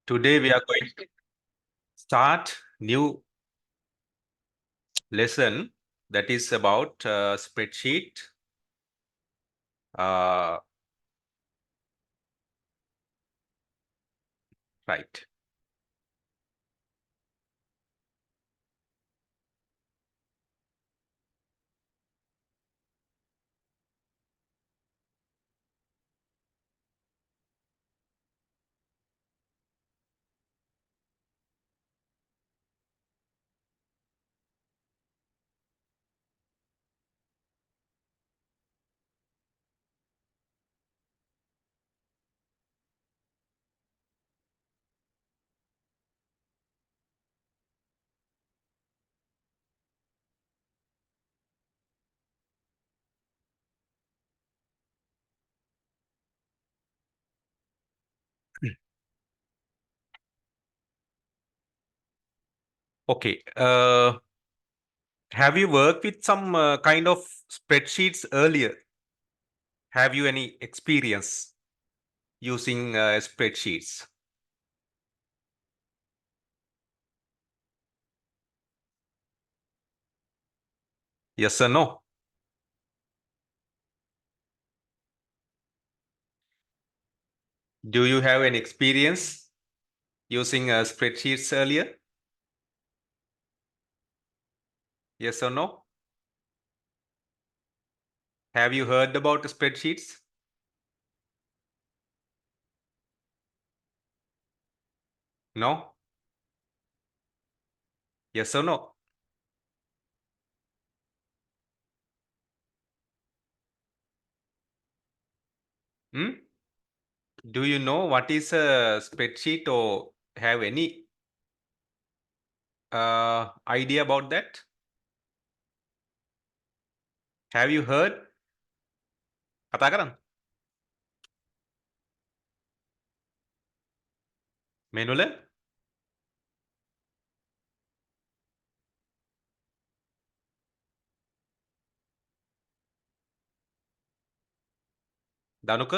Today we are going to start new lesson that is about spreadsheet. Uh, right. Okay. Have you worked with some kind of spreadsheets earlier? Have you any experience using spreadsheets? Yes or no? Do you have any experience using spreadsheets earlier? Yes or no? Have you heard about spreadsheets? No? Yes or no? Hmm? Do you know what is a spreadsheet or have any idea about that? Have you heard? කතා කරන්න. මෙනුල Danuka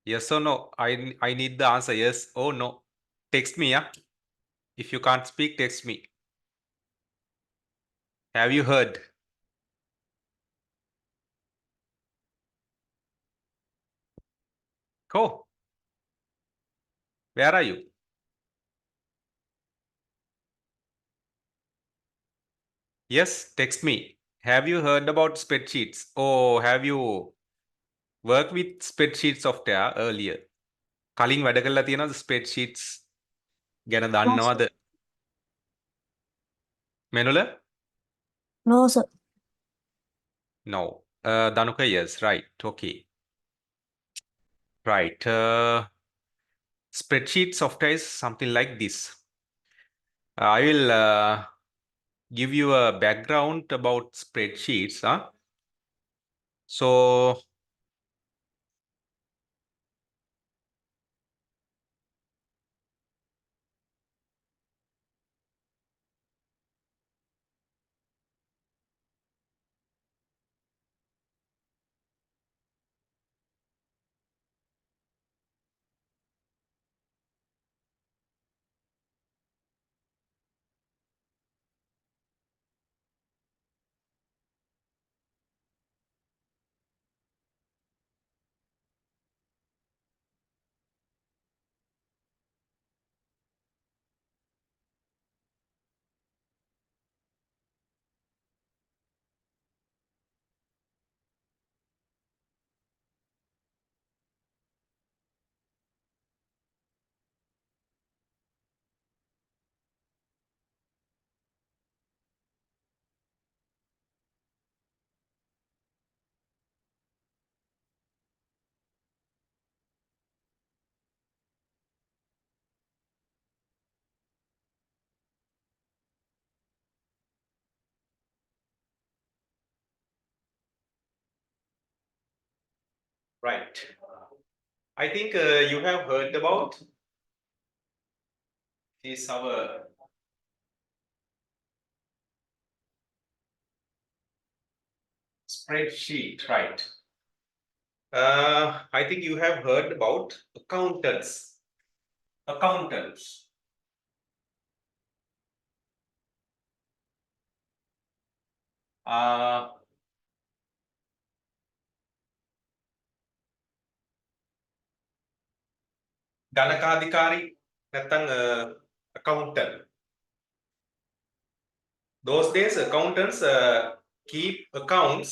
yes or no? I need the answer yes or no. Text me, yeah. If you can't speak, text me. Have you heard? Cool. Where are you? Yes, text me. Have you heard about spreadsheets or have you worked with spreadsheet software earlier? කලින් වැඩ කරලා තියෙනවද spreadsheets ගැන No, sir. දන්නවද? මෙනුල? No, sir. No. Danuka, yes, right. Okay. Right. Spreadsheet software is something like this. I will give you a background about spreadsheets. So, right. I think you have heard about this our Spreadsheet, right. I think you have heard about accountants. Accountants. ගණකාධිකාරී නැත්නම් accountant. Those days accountants keep accounts,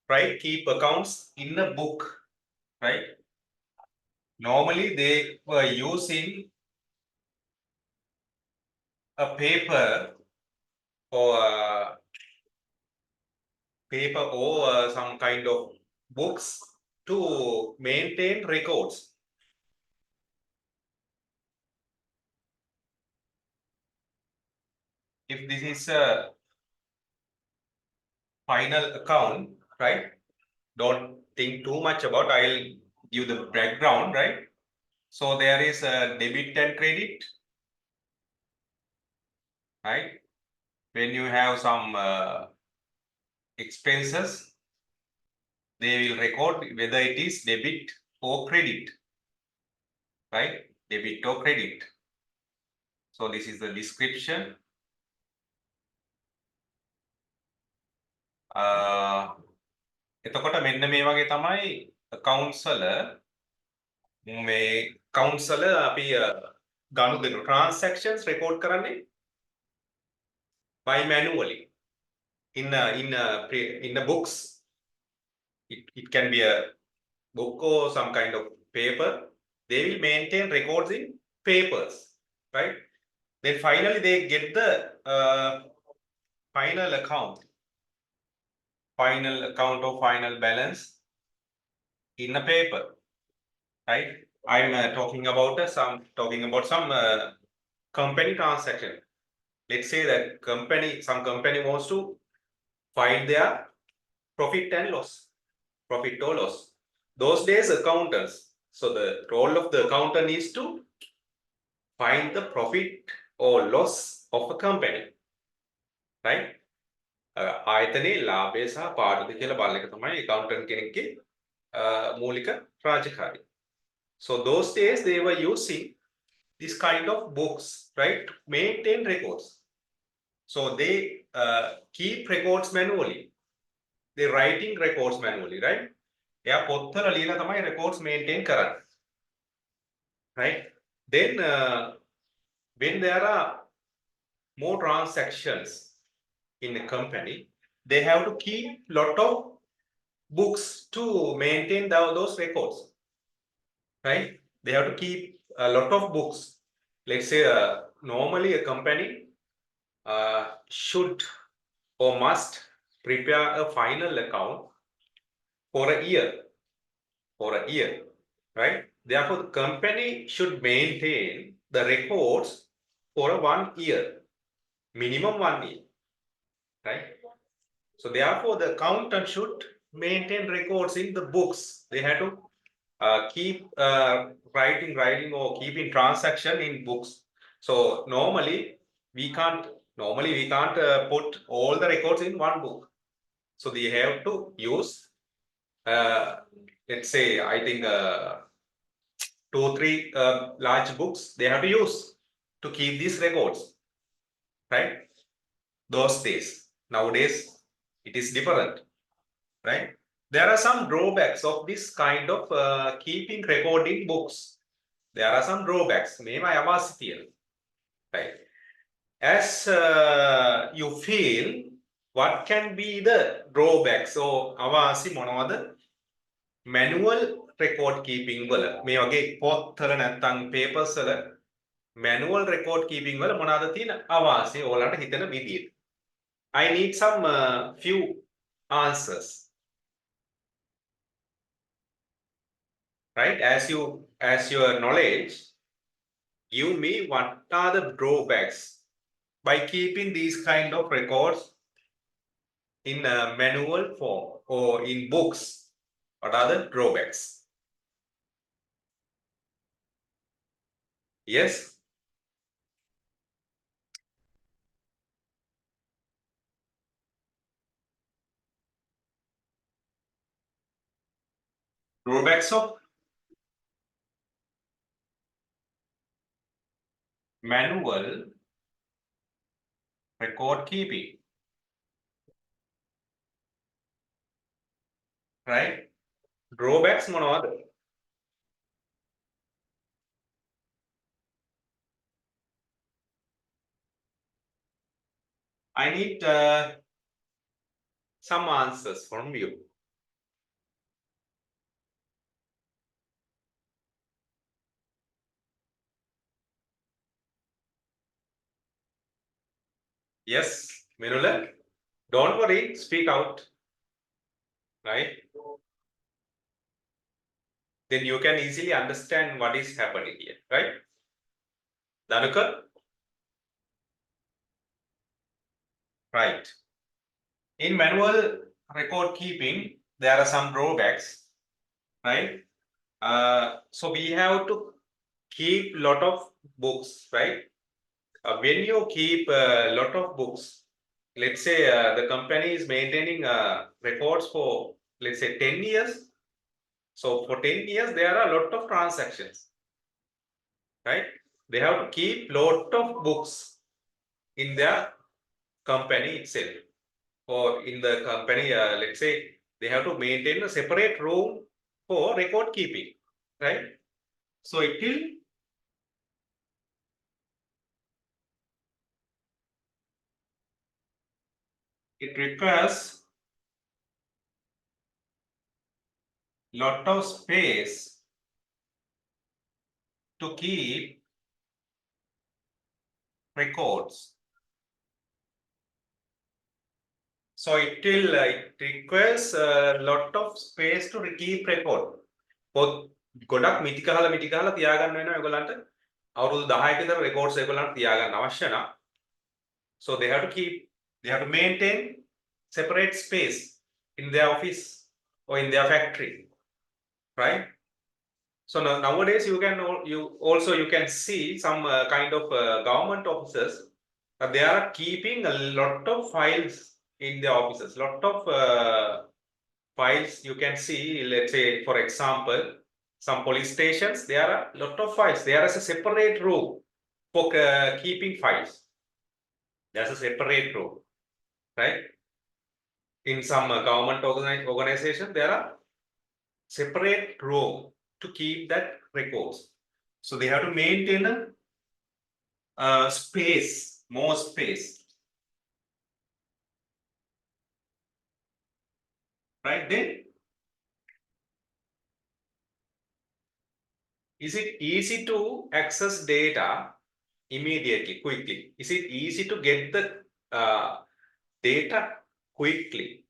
right? Keep accounts in a book, right? Normally they were using a paper or some kind of books to maintain records. If this is a final account, right? Don't think too much about. I'll give the background, right? So there is a debit and credit, right? When you have some expenses, they will record whether it is debit or credit, right? Debit or credit. So this is the description. එතකොට මෙන්න මේ වගේ තමයි accounts වල මේ accounts වල අපි ගනුදෙනු transactions record කරන්නේ by manually in the books. It can be a book or some kind of paper. They will maintain records in papers, right? Then finally they get the final account or final balance in a paper, right? I'm talking about some company transaction. Let's say that some company wants to find their profit or loss. Those days accountants, so the role of the accountant is to find the profit or loss of a company, right? ආයතනයේ ලාභය සහ පාඩුද කියලා බලන එක තමයි accountant කෙනෙක්ගේ මූලික රාජකාරිය. So those days they were using this kind of books, right, to maintain records. So they keep records manually. They writing records manually, right? එයා පොත්වල ලියලා තමයි records maintain කරන්නේ, right? Then when there are more transactions in a company, they have to keep lot of books to maintain those records, right? They have to keep a lot of books. Let's say normally a company should or must prepare a final account for a year, right? Therefore the company should maintain the records for 1 year, minimum 1 year, right? So therefore the accountant should maintain records in the books. They have to keep writing or keeping transaction in books. So normally we can't put all the records in one book. So they have to use let's say I think 2 or 3 large books they have to use to keep these records, right? Those days. Nowadays it is different, right? There are some drawbacks of this kind of keeping recording books. There are some drawbacks. මේවා අවාසි තියෙනවා, right? As you feel, what can be the drawbacks? So අවාසි මොනවද? Manual record keeping වල මේ වගේ පොත්වල නැත්නම් papers වල manual record keeping වල මොනවාද තියෙන අවාසි ඕලන්ට හිතෙන විදියට. I need some few answers. Right? As your knowledge, give me what are the drawbacks by keeping these kind of records in a manual form or in books. What are the drawbacks? Yes? Drawbacks of manual record keeping. Right? Drawbacks මොනවද? I need some answers from you. Yes, Minula, don't worry, speak out. Right? Then you can easily understand what is happening here. Right? Danuka? Right. In manual record keeping, there are some drawbacks. Right? So we have to keep lot of books. Right? When you keep a lot of books, let's say the company is maintaining records for, let's say, 10 years. So for 10 years, there are a lot of transactions, right? They have to keep lot of books in their company itself, or in the company, let's say, they have to maintain a separate room for record keeping, right? So it requires lot of space to keep records. So it requires a lot of space to keep record. පොත් ගොඩක් මිටි ගහලා තියාගන්න වෙනවා ඒගොල්ලන්ට. අවුරුදු 10ක විතර records ඒගොල්ලන්ට තියාගන්න අවශ්‍ය නම්. So they have to maintain separate space in their office or in their factory, right? So nowadays you can see some kind of government officers that they are keeping a lot of files in their offices. Lot of files you can see. Let's say, for example, some police stations, there are a lot of files. There is a separate room for keeping files. There's a separate room, right? In some government organization, there are separate room to keep that records. So they have to maintain a space, more space, right? Then is it easy to access data immediately, quickly? Is it easy to get the data quickly?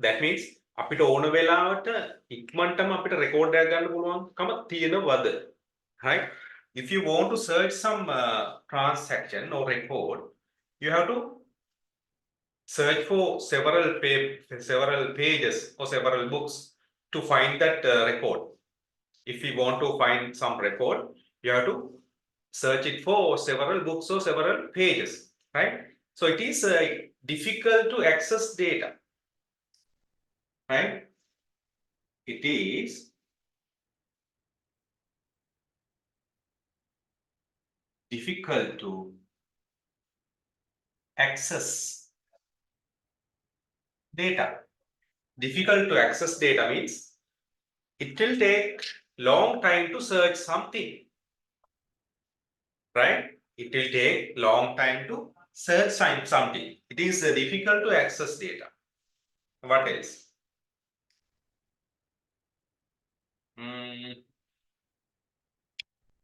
That means අපිට ඕන වෙලාවට ඉක්මනටම අපිට record එකක් ගන්න පුළුවන්කම තියෙනවද? Right? If you want to search some transaction or record, you have to search for several pages or several books to find that record. If you want to find some record, you have to search it for several books or several pages, right? So it is difficult to access data, right? It is difficult to access data. Difficult to access data means it will take long time to search something, right? It will take long time to search something. It is difficult to access data. What else?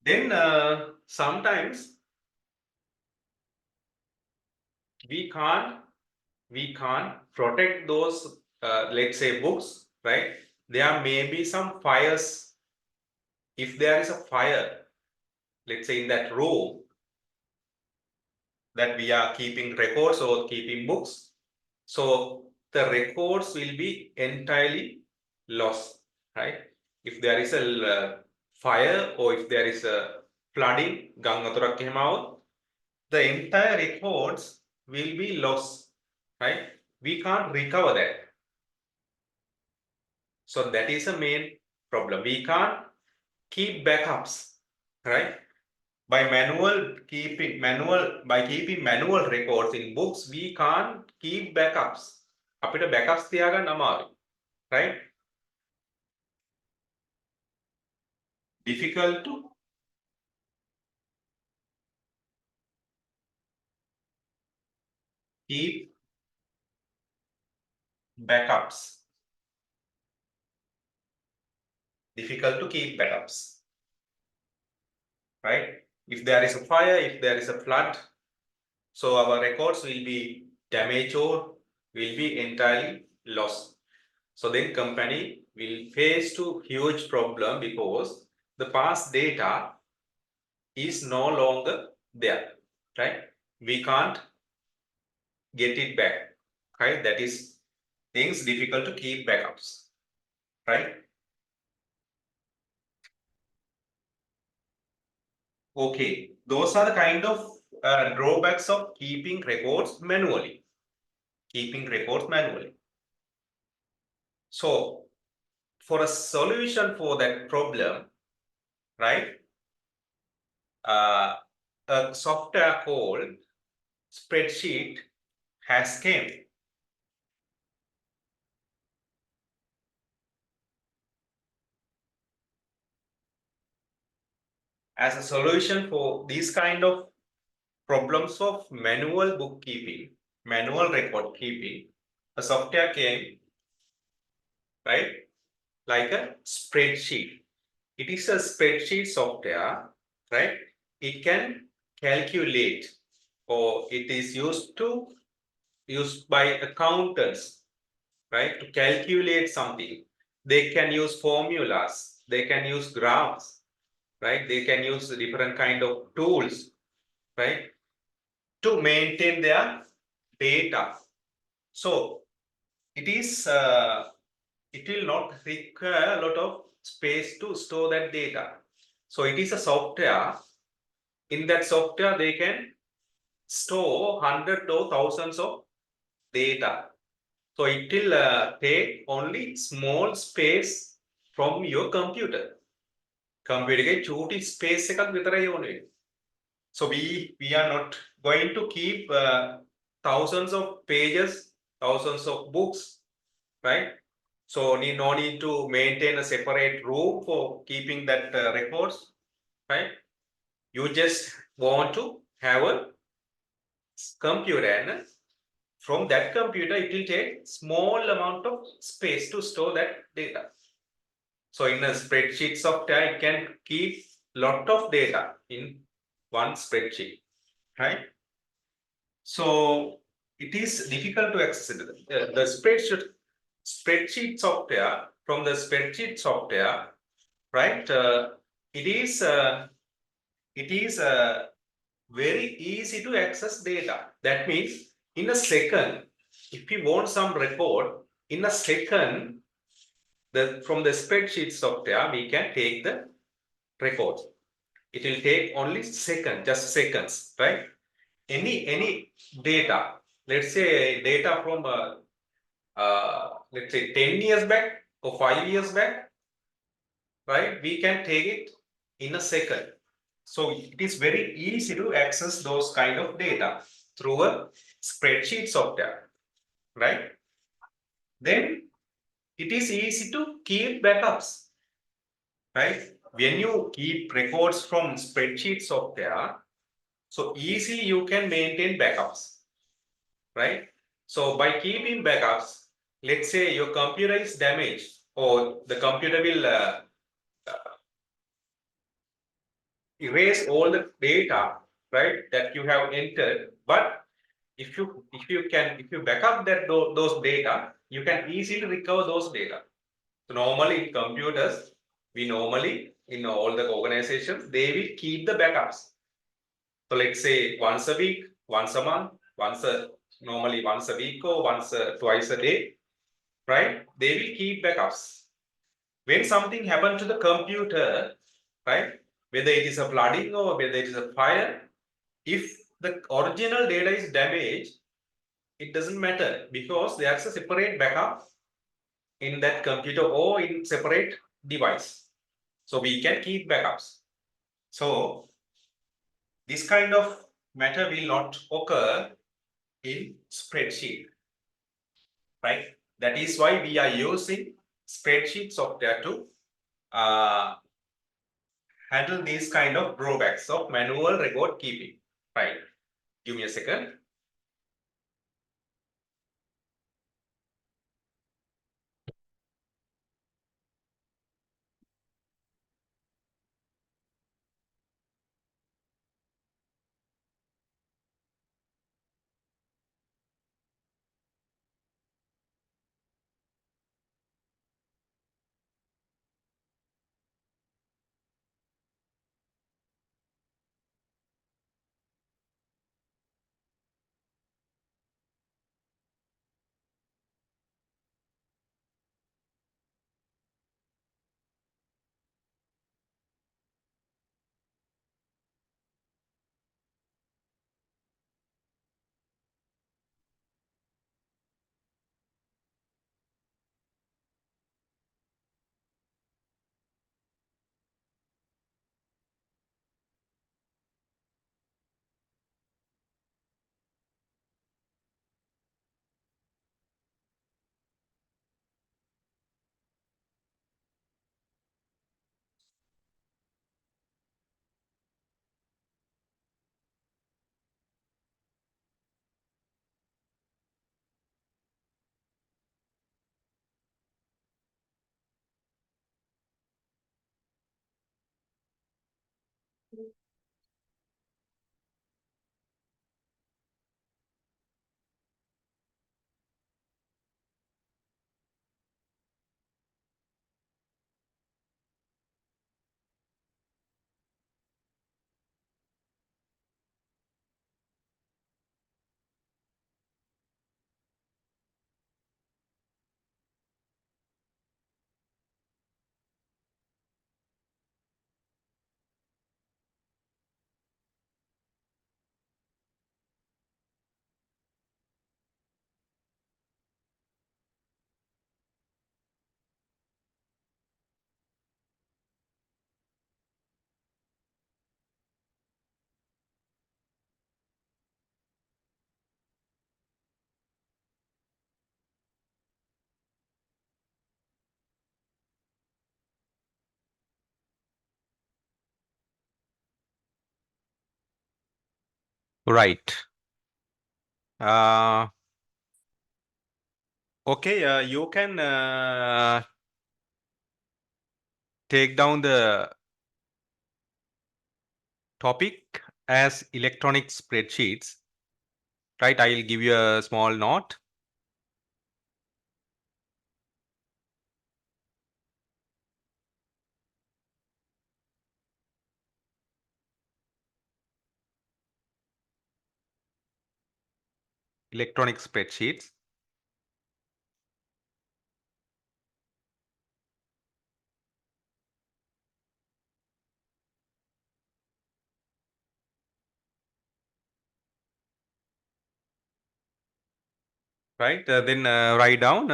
Then sometimes we can't protect those let's say books, right? There may be some fires. If there is a fire, let's say in that room that we are keeping records or keeping books, so the records will be entirely lost, right? If there is a fire or if there is a flooding, ගම් වතුරක් එහෙම આવොත්, the entire records will be lost, right? We can't recover that. So that is a main problem. We can't keep backups, right? By keeping manual records in books, we can't keep backups. අපිට backups තියාගන්න අමාරුයි, right? Difficult to keep backups. Difficult to keep backups, right? If there is a fire, if there is a flood, so our records will be damaged or will be entirely lost. So then company will face to huge problem because the past data is no longer there, right? We can't get it back, right? That is things difficult to keep backups, right? Okay, those are the kind of drawbacks of keeping records manually. So for a solution for that problem, right? A software called spreadsheet has came. As a solution for these kind of problems of manual bookkeeping, manual record keeping, a software came, right? Like a spreadsheet. It is a spreadsheet software, right? It can calculate, or it is used by accountants, right? To calculate something. They can use formulas, they can use graphs, right? They can use different kind of tools, right? To maintain their data. So it will not require a lot of space to store that data. So it is a software. In that software, they can store hundreds or thousands of data. So it will take only small space from your computer. Computer එකේ චූටි space එකක් විතරයි ඕනේ. So we are not going to keep thousands of pages, thousands of books, right? So no need to maintain a separate room for keeping that records, right? You just want to have a computer, and from that computer it will take small amount of space to store that data. So in a spreadsheet software, it can keep lot of data in one spreadsheet, right? So it is difficult to access the spreadsheet software. From the spreadsheet software, right? It is very easy to access data. That means in a second, if you want some record, in a second, from the spreadsheet software, we can take the record. It will take only just seconds, right? Any data, let's say data from let's say 10 years back or 5 years back, right? We can take it in a second. So it is very easy to access those kind of data through a spreadsheet software, right? Then it is easy to keep backups, right? When you keep records from spreadsheet software, so easily you can maintain backups, right? So by keeping backups, let's say your computer is damaged, or the computer will erase all the data, right, that you have entered. But if you back up those data, you can easily recover those data. So normally in computers, we normally in all the organizations, they will keep the backups. So let's say once a week, once a month, normally once a week or twice a day, right? They will keep backups. When something happened to the computer, right? Whether it is a flooding or whether it is a fire, if the original data is damaged, it doesn't matter because there's a separate backup in that computer or in separate device. So we can keep backups. So this kind of matter will not occur in spreadsheet, right? That is why we are using spreadsheet software to handle these kind of drawbacks of manual record keeping, right? Give me a second. Right. Uh, okay, you can take down the topic as electronic spreadsheets, right? I'll give you a small note. Electronic spreadsheets, right? Then write down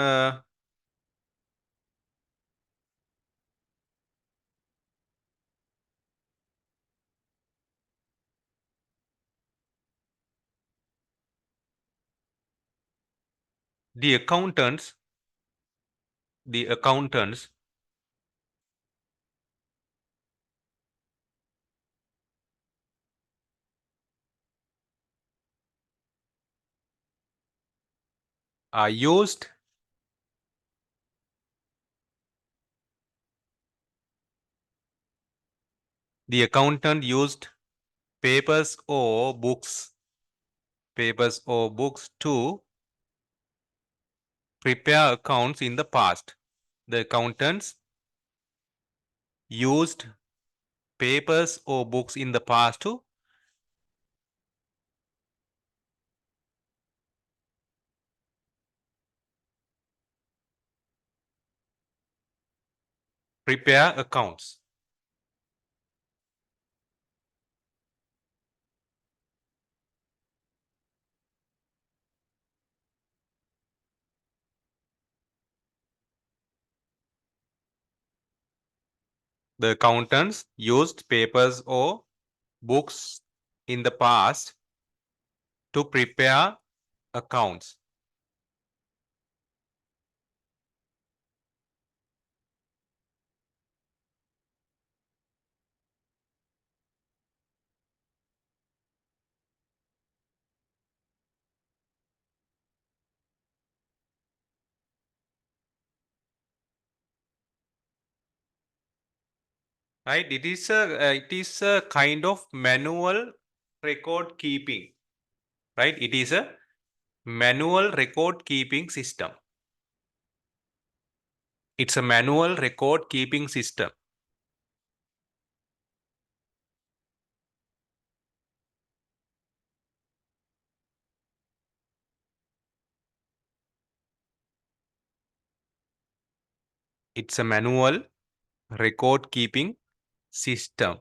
the accountants, the accountants are used the accountant used papers or books to prepare accounts in the past. The accountants used papers or books in the past to prepare accounts. The accountants used papers or books in the past to prepare accounts. Right? It is a kind of manual record keeping. Right? It is a manual record keeping system. It's a manual record keeping system. It's a manual record keeping system.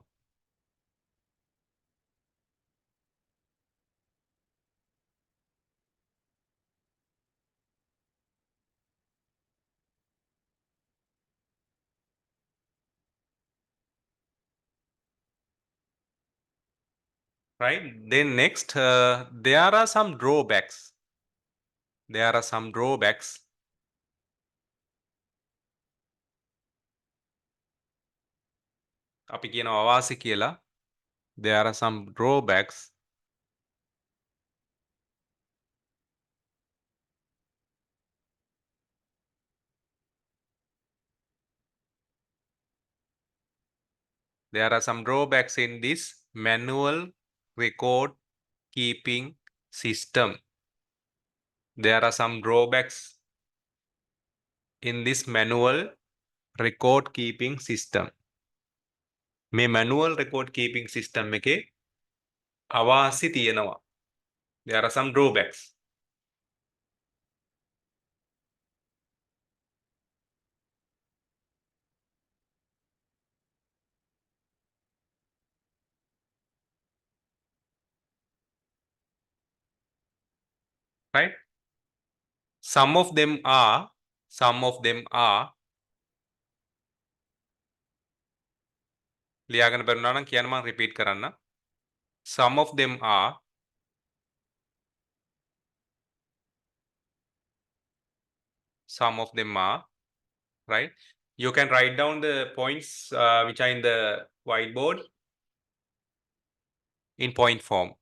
Right? Then next, there are some drawbacks. There are some drawbacks. අපි කියනවා අවාසි කියලා. There are some drawbacks. There are some drawbacks in this manual record keeping system. There are some drawbacks in this manual record keeping system. මේ manual record keeping system එකේ අවාසි තියෙනවා. There are some drawbacks. Right? Some of them are ලියාගෙන බලනවා නම් කියන්න මම repeat කරන්න. Some of them are right? You can write down the points which are in the whiteboard in point form.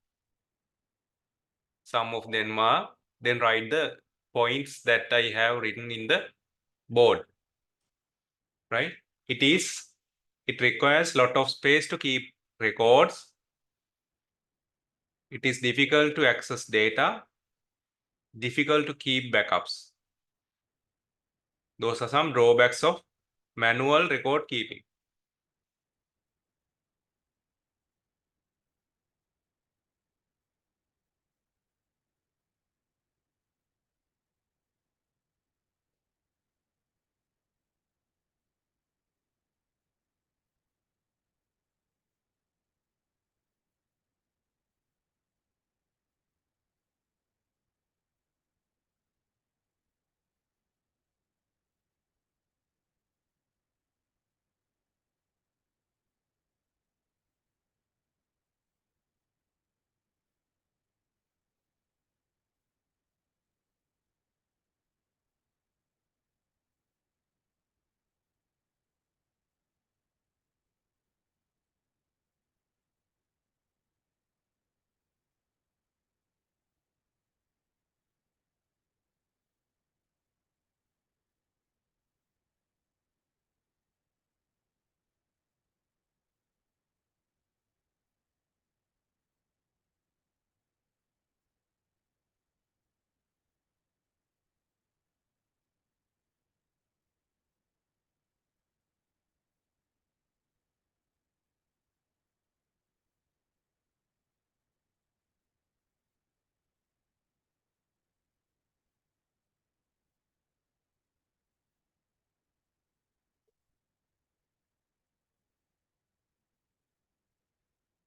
Some of them are, then write the points that I have written in the board. Right? It requires lot of space to keep records. It is difficult to access data, difficult to keep backups. Those are some drawbacks of manual record keeping.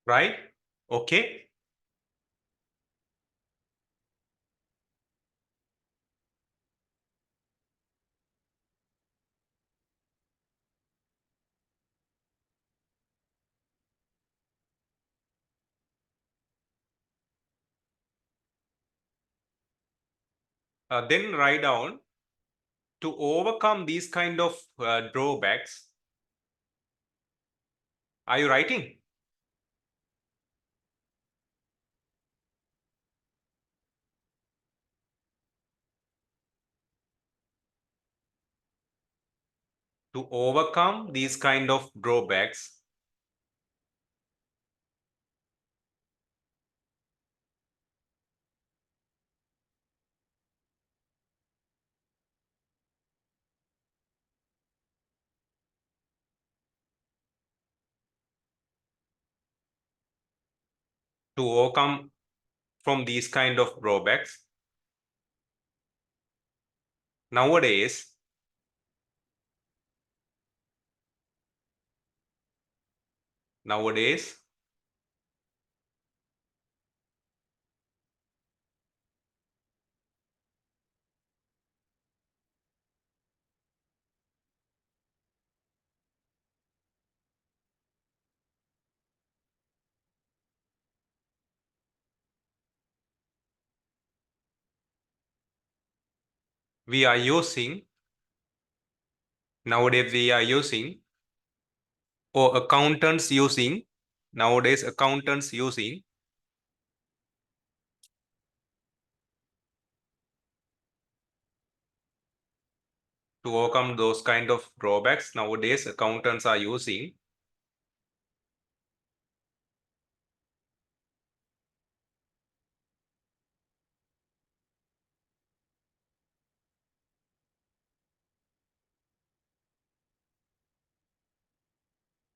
Right? Okay. Then write down to overcome these kind of drawbacks. Are you writing? To overcome these kind of drawbacks, to overcome from these kind of drawbacks, nowadays we are using or accountants using nowadays accountants using to overcome those kind of drawbacks. Nowadays accountants are using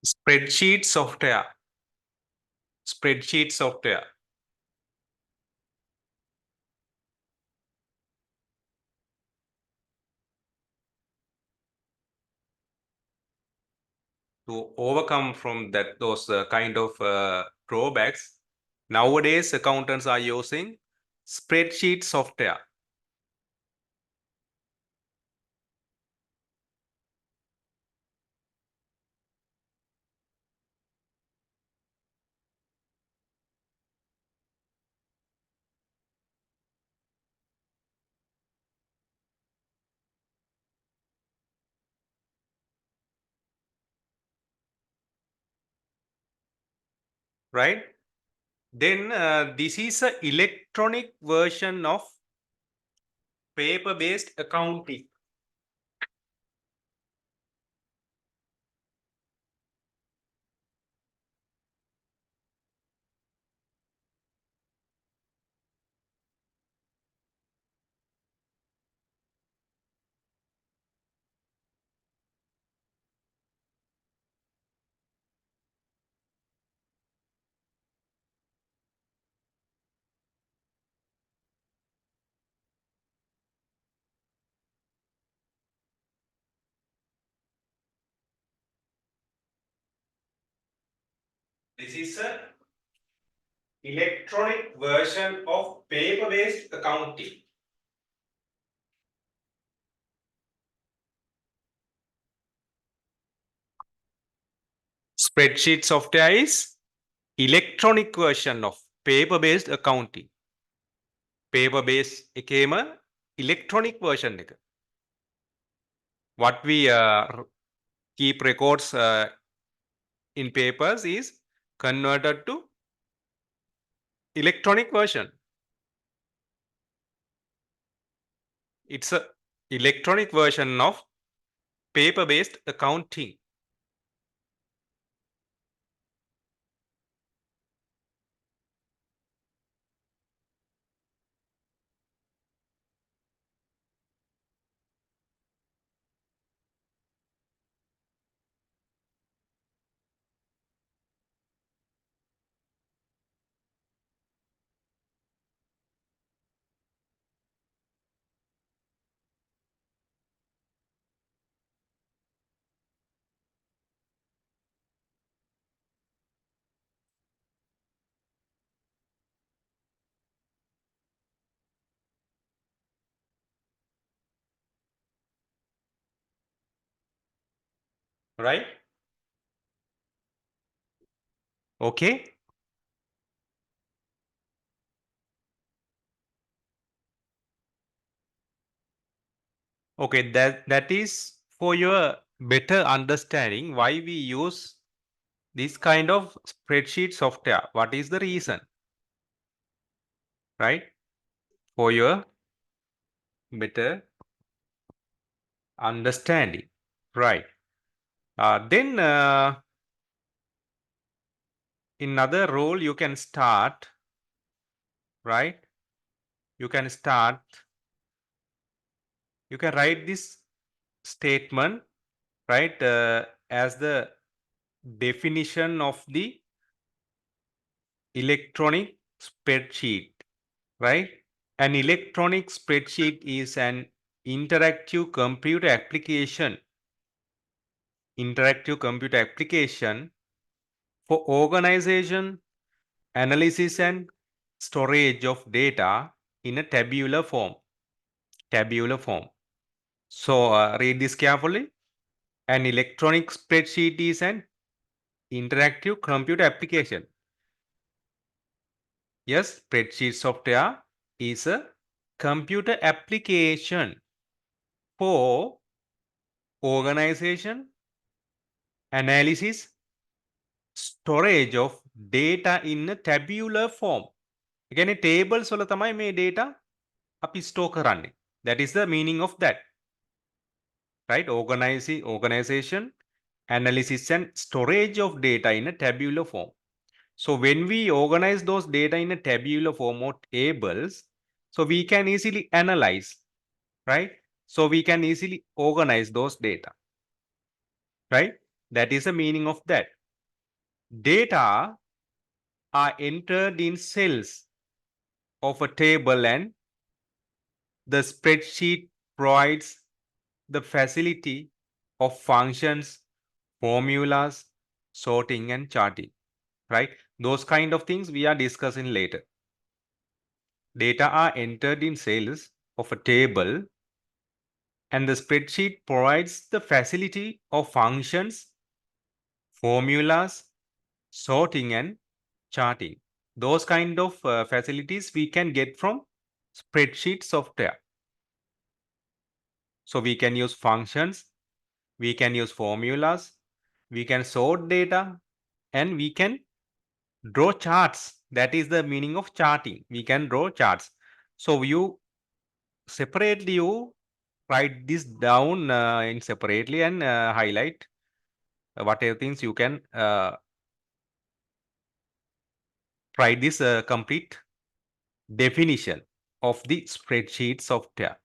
spreadsheet software. To overcome from those kind of drawbacks, nowadays accountants are using spreadsheet software. Right? Then this is a electronic version of paper-based accounting. This is a electronic version of paper-based accounting. Spreadsheet software is electronic version of paper-based accounting. Paper-based එකේම electronic version එක. What we keep records in papers is converted to electronic version. It's a electronic version of paper-based accounting. Right? Okay. Okay, that is for your better understanding why we use this kind of spreadsheet software. What is the reason? Right? For your better understanding. Right. Then in another role you can start, right? You can write this statement, right, as the definition of the electronic spreadsheet, right? An electronic spreadsheet is an interactive computer application, for organization, analysis, and storage of data in a tabular form. Tabular form. So read this carefully. An electronic spreadsheet is an interactive computer application. Yes, spreadsheet software is a computer application for organization, analysis, storage of data in a tabular form. ඒ කියන්නේ tables වල තමයි මේ data අපි store කරන්නේ. That is the meaning of that. Right? Organization, analysis and storage of data in a tabular form. So when we organize those data in a tabular form or tables, so we can easily analyze, right? So we can easily organize those data, right? That is the meaning of that. Data are entered in cells of a table and the spreadsheet provides the facility of functions, formulas, sorting and charting, right? Those kind of things we are discussing later. Data are entered in cells of a table and the spreadsheet provides the facility of functions, formulas, sorting and charting. Those kind of facilities we can get from spreadsheet software. So we can use functions, we can use formulas, we can sort data, and we can draw charts. That is the meaning of charting. We can draw charts. So you separately you write this down in separately and highlight whatever things you can write this complete definition of the spreadsheet software,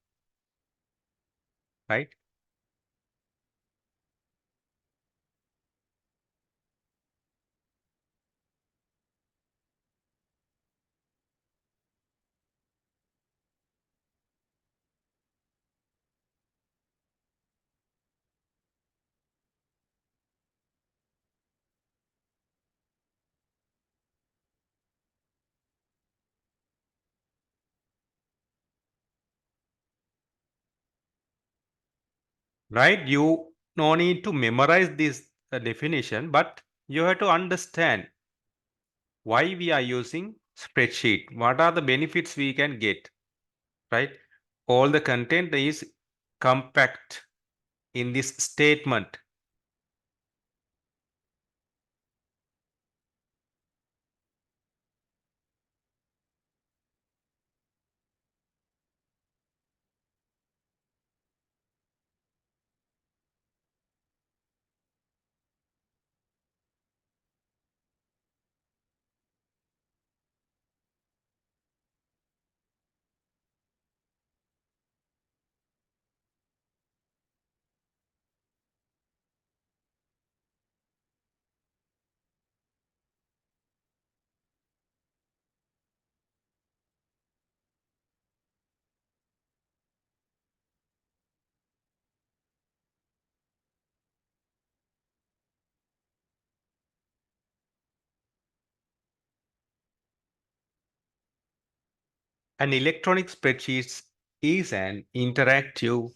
right? Right? You no need to memorize this definition, but you have to understand why we are using spreadsheet. What are the benefits we can get, right? All the content is compact in this statement. An electronic spreadsheet is an interactive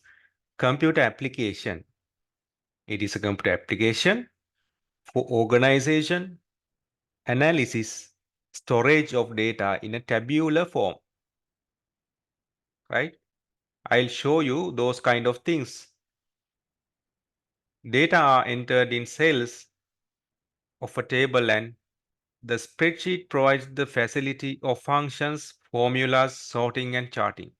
computer application. It is a computer application for organization, analysis, storage of data in a tabular form, right? I'll show you those kind of things. Data are entered in cells of a table and the spreadsheet provides the facility of functions, formulas, sorting and charting.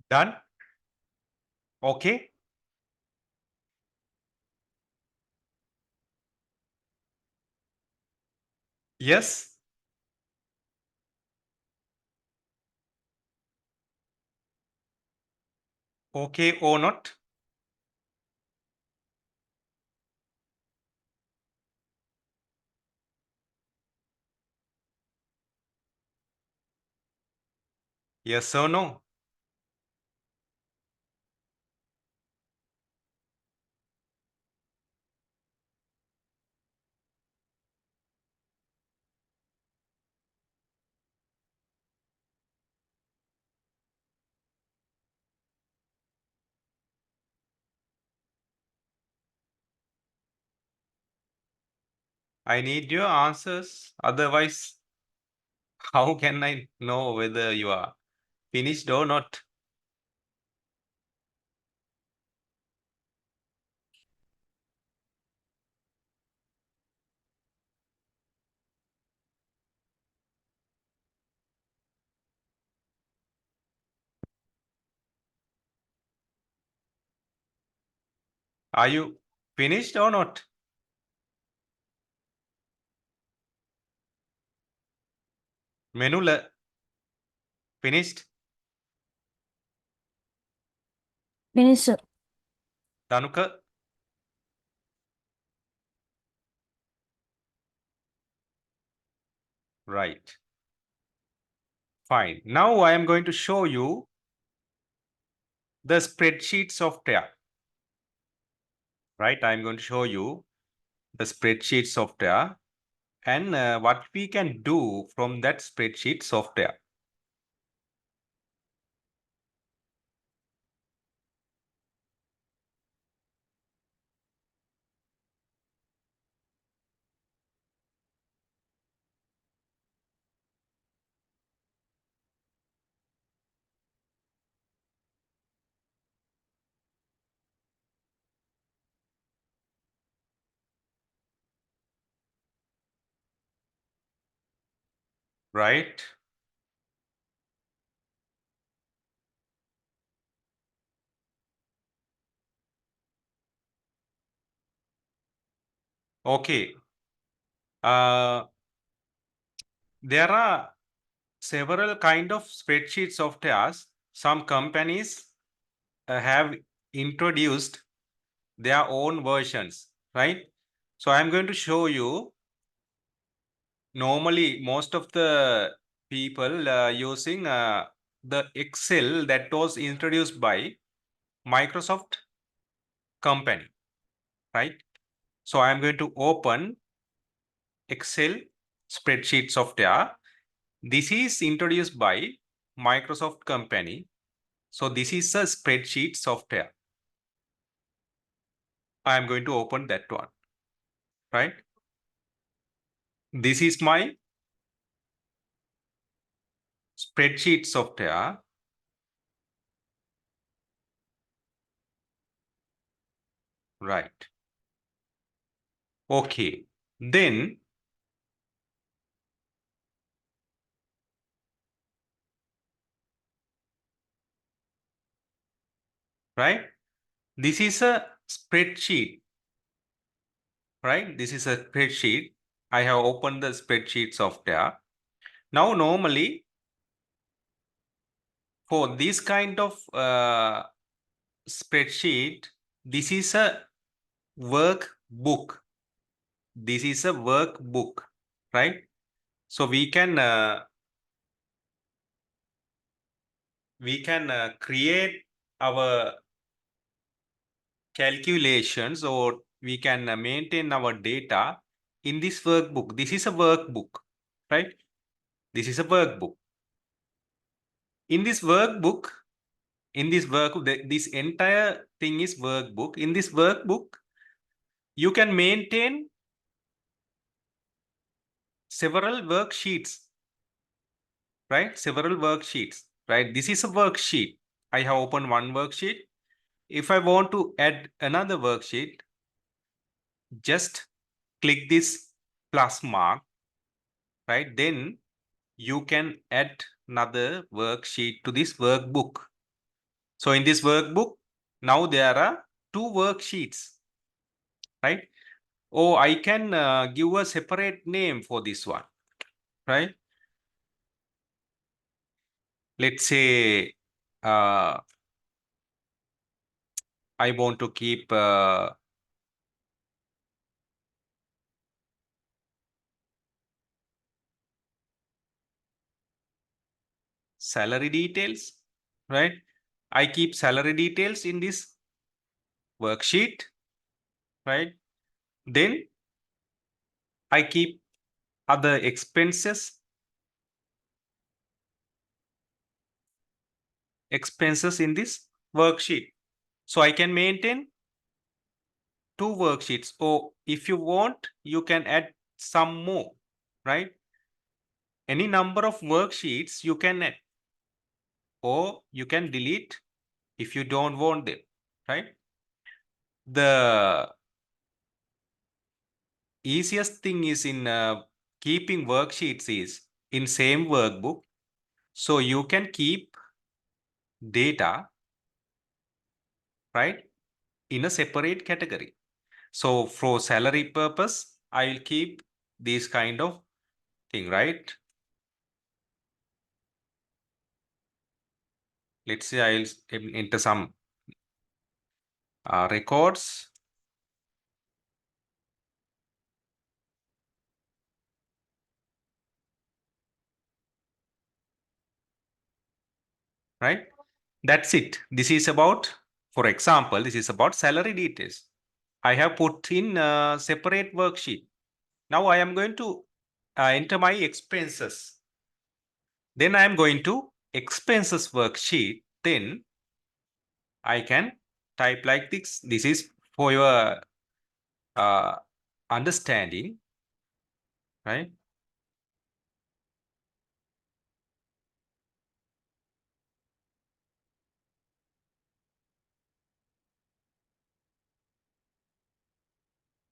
Done? Okay. Yes. Okay or not? Yes or no? I need your answers. Otherwise, how can I know whether you are finished or not? Are you finished or not? Menula finished? Finish, sir. Danuka? Right. Fine. Now I am going to show you the spreadsheet software. Right. I'm going to show you the spreadsheet software and what we can do from that spreadsheet software. Right. Okay. Uh, there are several kind of spreadsheet softwares. Some companies have introduced their own versions, right? So I'm going to show you. Normally, most of the people using the Excel that was introduced by Microsoft company, right? So I'm going to open Excel spreadsheet software. This is introduced by Microsoft company. So this is a spreadsheet software. I'm going to open that one, right? This is my spreadsheet software. Right. Okay. Then, right? This is a spreadsheet, right? This is a spreadsheet. I have opened the spreadsheet software. Now, normally, for this kind of spreadsheet, this is a workbook. This is a workbook, right? So we can create our calculations, or we can maintain our data in this workbook. This is a workbook, right? This is a workbook. In this workbook, this entire thing is workbook. In this workbook, you can maintain several worksheets, right? Several worksheets, right? This is a worksheet. I have opened one worksheet. If I want to add another worksheet, just click this plus mark, right? Then you can add another worksheet to this workbook. So in this workbook, now there are two worksheets, right? Oh, I can give a separate name for this one, right? Let's say I want to keep salary details, right? I keep salary details in this worksheet, right? Then I keep other expenses in this worksheet. So I can maintain two worksheets. Or if you want, you can add some more, right? Any number of worksheets you can add, or you can delete if you don't want them, right? The easiest thing is in keeping worksheets is in same workbook. So you can keep data, right, in a separate category. So for salary purpose, I'll keep this kind of thing, right? Let's say I'll enter some records, right? That's it. This is about, for example, this is about salary details. I have put in a separate worksheet. Now I am going to enter my expenses. Then I am going to expenses worksheet. Then I can type like this. This is for your uh, understanding, right?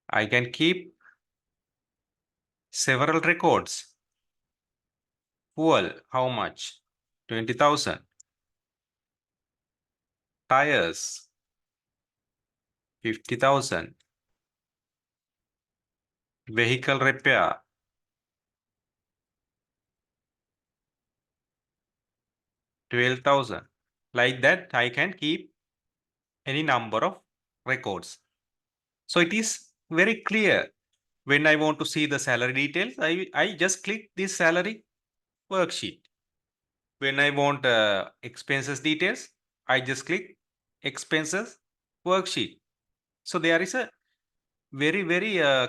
I can keep several records. Fuel, how much? 20,000. Tires, 50,000. Vehicle repair, 12,000. Like that, I can keep any number of records. So it is very clear. When I want to see the salary details, I just click this salary worksheet. When I want expenses details, I just click expenses worksheet. So there is a very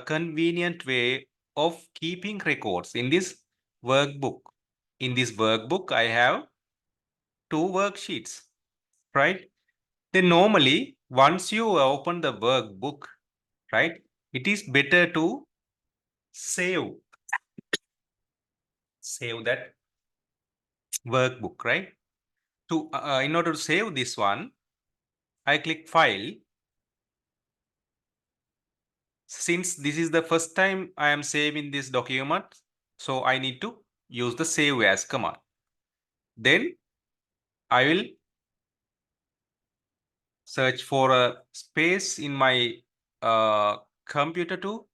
convenient way of keeping records in this workbook. In this workbook, I have two worksheets, right? Then normally, once you open the workbook, right, it is better to save that workbook, right? To in order to save this one, I click File. Since this is the first time I am saving this document, so I need to use the Save As command. Then I will search for a space in my computer to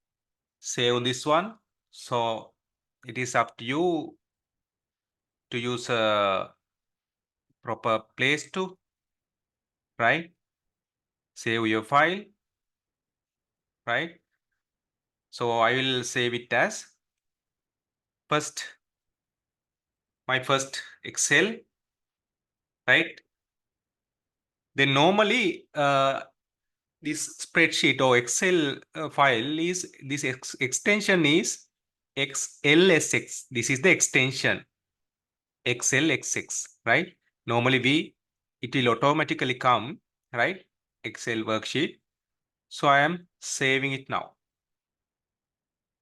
save this one. So it is up to you to use a proper place to, right, save your file, right? So I will save it as my first Excel, right? Then normally this spreadsheet or Excel file is this extension is XLSX. This is the extension XLXX, right? Normally it will automatically come, right? Excel worksheet. So I am saving it now,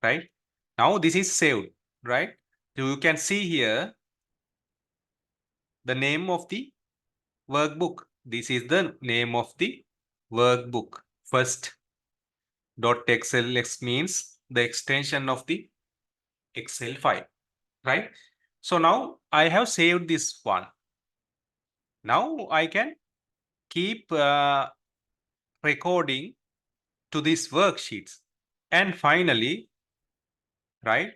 right? Now this is saved, right? So you can see here the name of the workbook. This is the name of the workbook. First .xlx means the extension of the Excel file, right? So now I have saved this one. Now I can keep recording to these worksheets. And finally, right,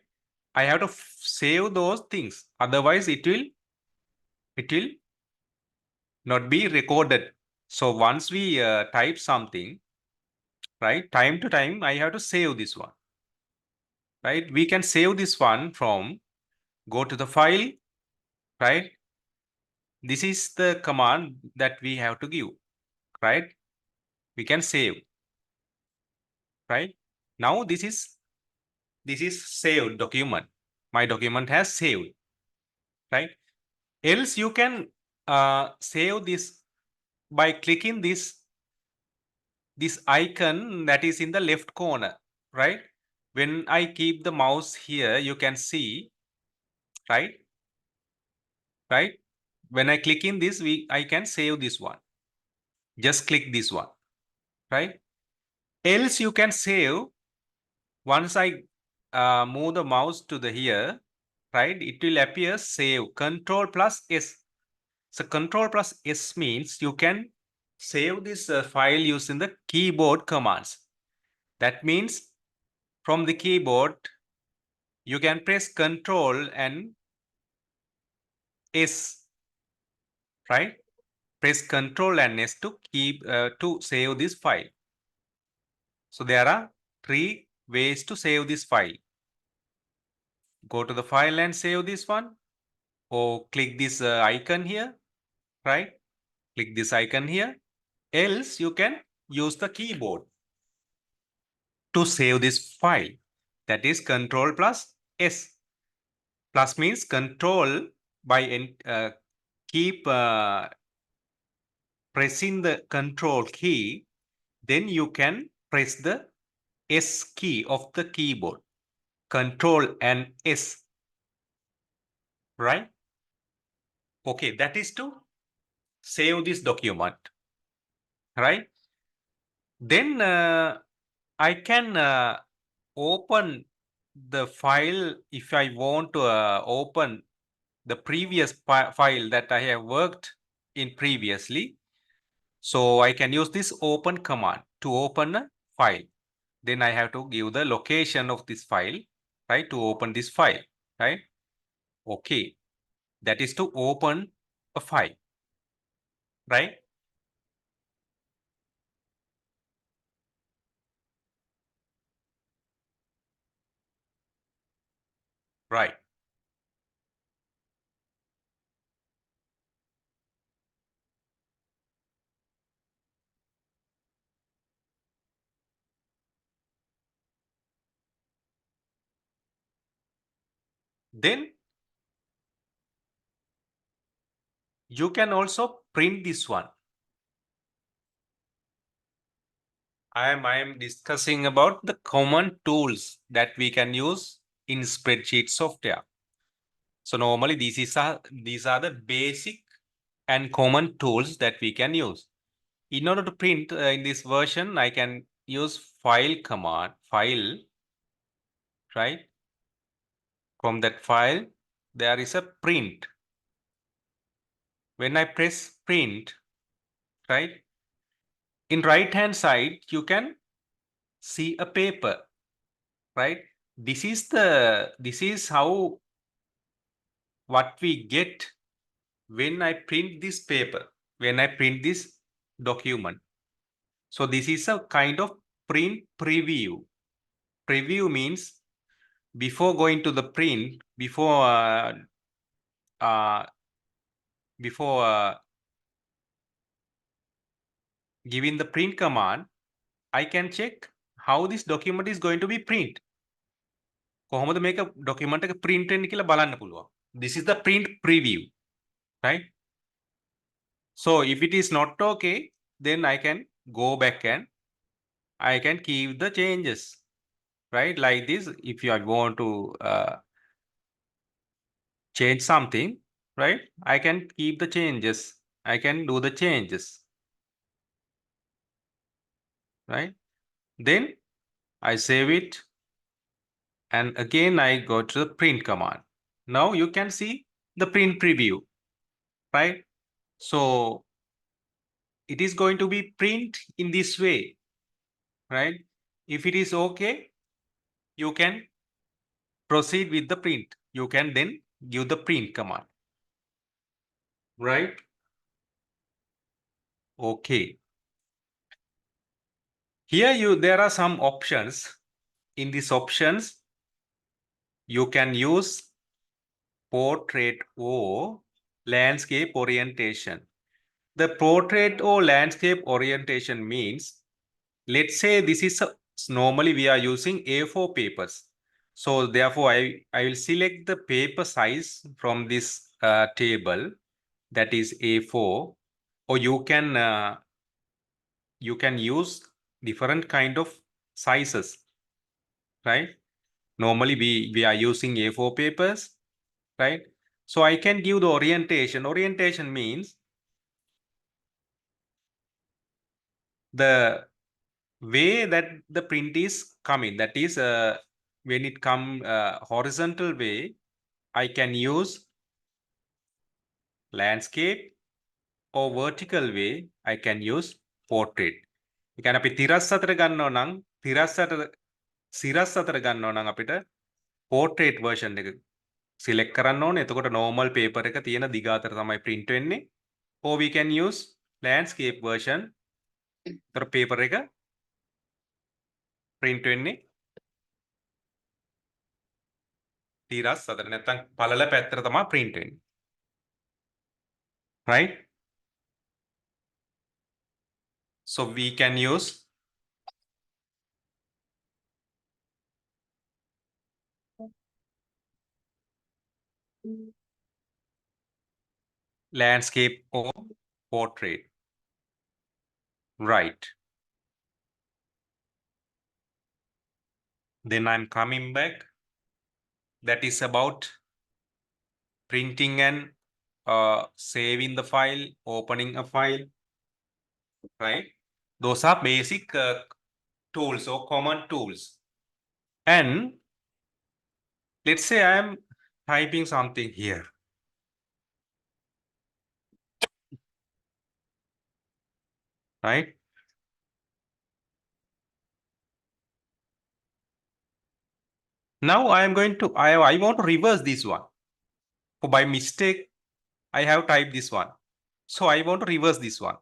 I have to save those things. Otherwise, it will not be recorded. So once we type something, right, time to time, I have to save this one, right? We can save this one from go to the file, right? This is the command that we have to give, right? We can save, right? Now this is saved document. My document has saved, right? Else you can save this by clicking this icon that is in the left corner, right? When I keep the mouse here, you can see, right? Right? When I click in this, I can save this one. Just click this one, right? Else you can save once I move the mouse to the here, right? It will appear save Control plus S. So Control plus S means you can save this file using the keyboard commands. That means from the keyboard, you can press Control and S, right? Press Control and S to to save this file. So there are three ways to save this file. Go to the file and save this one, or click this icon here, right? Click this icon here. Else you can use the keyboard to save this file. That is Control plus S. Plus means control by keep pressing the control key, then you can press the S key of the keyboard. Control and S, right? Okay, that is to save this document, right? Then I can open the file if I want to open the previous file that I have worked in previously. So I can use this open command to open a file. Then I have to give the location of this file, right, to open this file, right? Okay, that is to open a file, right? Right. Then you can also print this one. I am discussing about the common tools that we can use in spreadsheet software. So normally these are the basic and common tools that we can use. In order to print in this version, I can use file command, file, right? From that file, there is a print. When I press print, right? In right hand side, you can see a paper, right? This is how what we get when I print this paper, when I print this document. So this is a kind of print preview. Preview means before going to the print, uh, before giving the print command, I can check how this document is going to be print. කොහොමද මේක document එක print වෙන්නේ කියලා බලන්න පුළුවන්. This is the print preview, right? So if it is not okay, then I can go back and I can keep the changes, right? Like this, if you want to change something, right? I can keep the changes. I can do the changes, right? Then I save it. And again, I go to the print command. Now you can see the print preview, right? So it is going to be print in this way, right? If it is okay, you can proceed with the print. You can then give the print command, right? Okay. Here there are some options. In these options, you can use portrait or landscape orientation. The portrait or landscape orientation means, let's say this is normally we are using A4 papers. So therefore, I will select the paper size from this table, that is A4, or you can use different kind of sizes, right? Normally we are using A4 papers, right? So I can give the orientation. Orientation means the way that the print is coming, that is when it come horizontal way, I can use landscape, or vertical way I can use portrait. ඒ කියන්නේ අපි තිරස් අතර ගන්නවා නම් සිරස් අතර ගන්නවා නම් අපිට portrait version එක select කරන්න ඕනේ. එතකොට normal paper එක තියෙන දිග අතර තමයි print වෙන්නේ. Or we can use landscape version. ඒතර paper එක print වෙන්නේ තිරස් අතර නැත්නම් පළල පැත්තට තමයි print වෙන්නේ. Right? So we can use landscape or portrait. Right. Then I'm coming back. That is about printing and saving the file, opening a file, right? Those are basic tools or common tools. And let's say I am typing something here. Right? Now I am going to, I want to reverse this one. So by mistake, I have typed this one. So I want to reverse this one.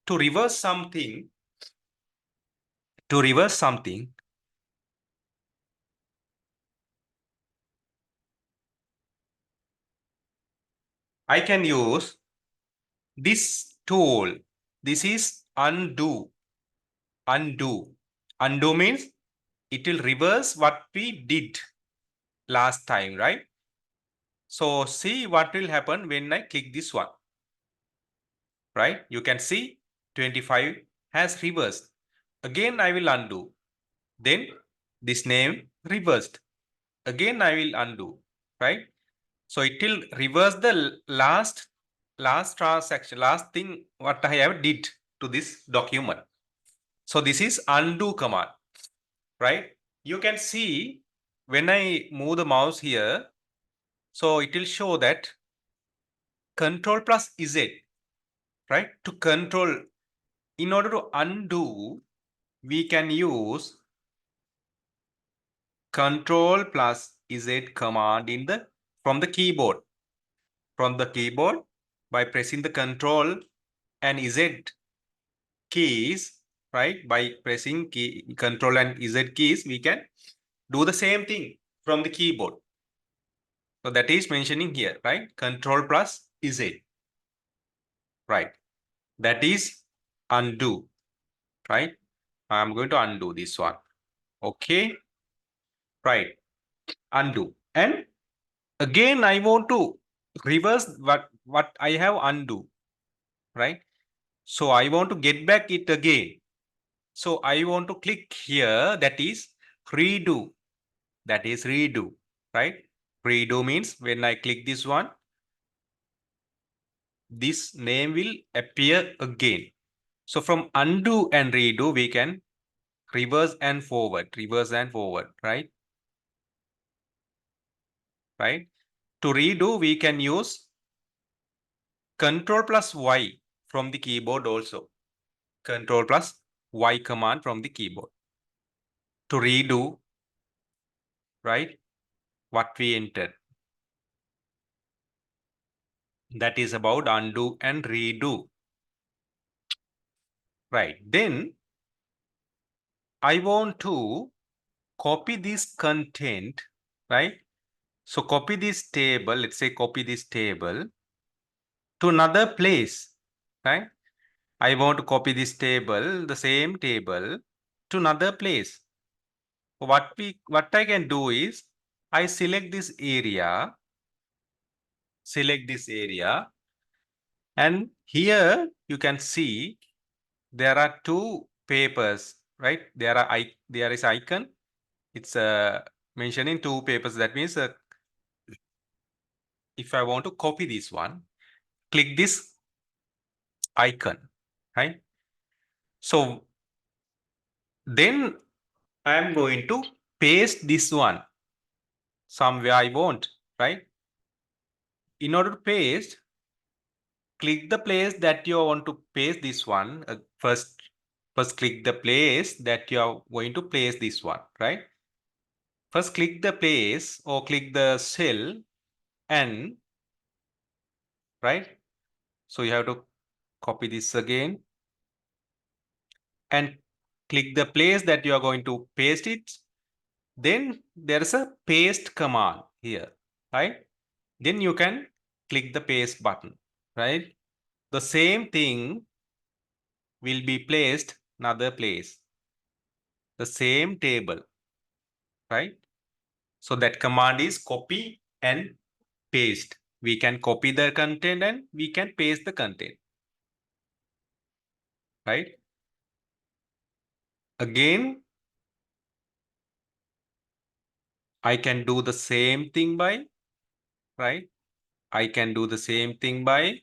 To reverse something, I can use this tool. This is undo. Undo. Undo means it will reverse what we did last time, right? So see what will happen when I click this one, right? You can see 25 has reversed. Again, I will undo. Then this name reversed. Again, I will undo, right? So it will reverse the last transaction, last thing what I have did to this document. So this is undo command, right? You can see when I move the mouse here, so it will show that control plus Z, right? To control, in order to undo, we can use control plus Z command from the keyboard. From the keyboard, by pressing the control and Z keys, right? By pressing control and Z keys, we can do the same thing from the keyboard. So that is mentioning here, right? Control plus Z, right? That is undo, right? I'm going to undo this one. Okay, right? Undo. And again, I want to reverse what I have undo, right? So I want to get back it again. So I want to click here, that is redo. That is redo, right? Redo means when I click this one, this name will appear again. So from undo and redo, we can reverse and forward, right? Right? To redo, we can use Control plus Y from the keyboard also. Control plus Y command from the keyboard. To redo, right? What we entered. That is about undo and redo. Right. Then I want to copy this content, right? So copy this table, let's say copy this table to another place, right? I want to copy this table, the same table, to another place. What I can do is I select this area, and here you can see there are two papers, right? There is icon. It's mentioning two papers. That means if I want to copy this one, click this icon, right? So then I am going to paste this one somewhere I want, right? In order to paste, click the place that you want to paste this one. First click the place that you are going to place this one, right? First click the place or click the cell and, right? So you have to copy this again and click the place that you are going to paste it. Then there is a paste command here, right? Then you can click the paste button, right? The same thing will be placed another place, the same table, right? So that command is copy and paste. We can copy the content and we can paste the content, right? Again, I can do the same thing by, right? I can do the same thing by,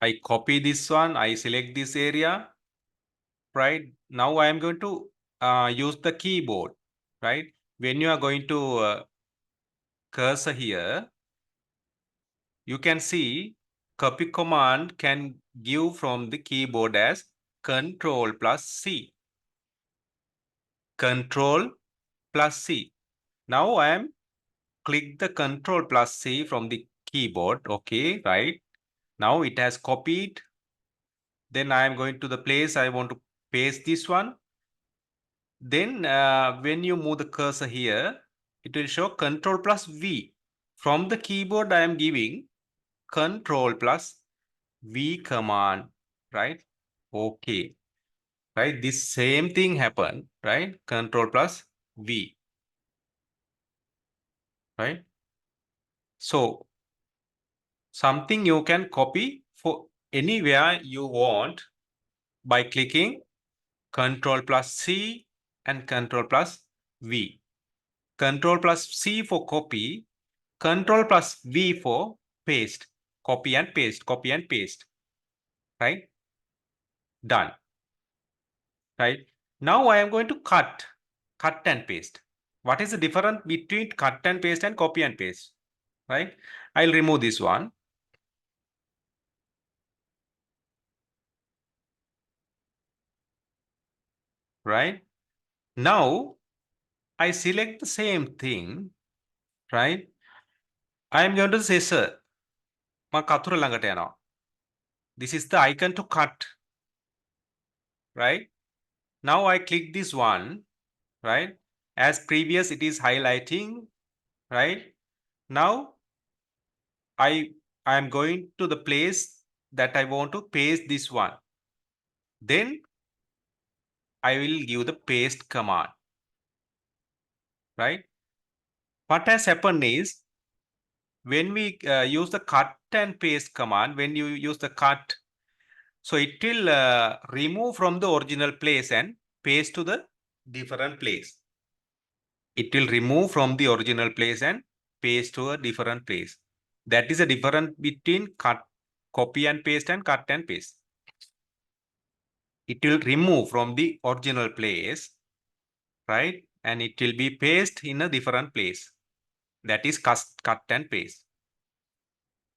I copy this one, I select this area, right? Now I am going to use the keyboard, right? When you are going to cursor here, you can see copy command can give from the keyboard as Control plus C. Control plus C. Now I am click the Control plus C from the keyboard. Okay, right. Now it has copied. Then I am going to the place I want to paste this one. Then when you move the cursor here, it will show Control plus V. From the keyboard, I am giving Control plus V command, right? Okay, right? This same thing happened, right? Control plus V, right? So something you can copy for anywhere you want by clicking Control plus C and Control plus V. Control plus C for copy, Control plus V for paste. Copy and paste, copy and paste. Right? Done. Right? Now I am going to cut and paste. What is the difference between cut and paste and copy and paste? Right? I'll remove this one. Right? Now I select the same thing. Right? I am going to say, sir, this is the icon to cut. Right? Now I click this one. Right? As previous, it is highlighting. Right? Now I am going to the place that I want to paste this one. Then I will give the paste command. Right? What has happened is when we use the cut and paste command, when you use the cut, so it will remove from the original place and paste to the different place. It will remove from the original place and paste to a different place. That is a difference between copy and paste and cut and paste. It will remove from the original place, right? And it will be paste in a different place. That is cut and paste,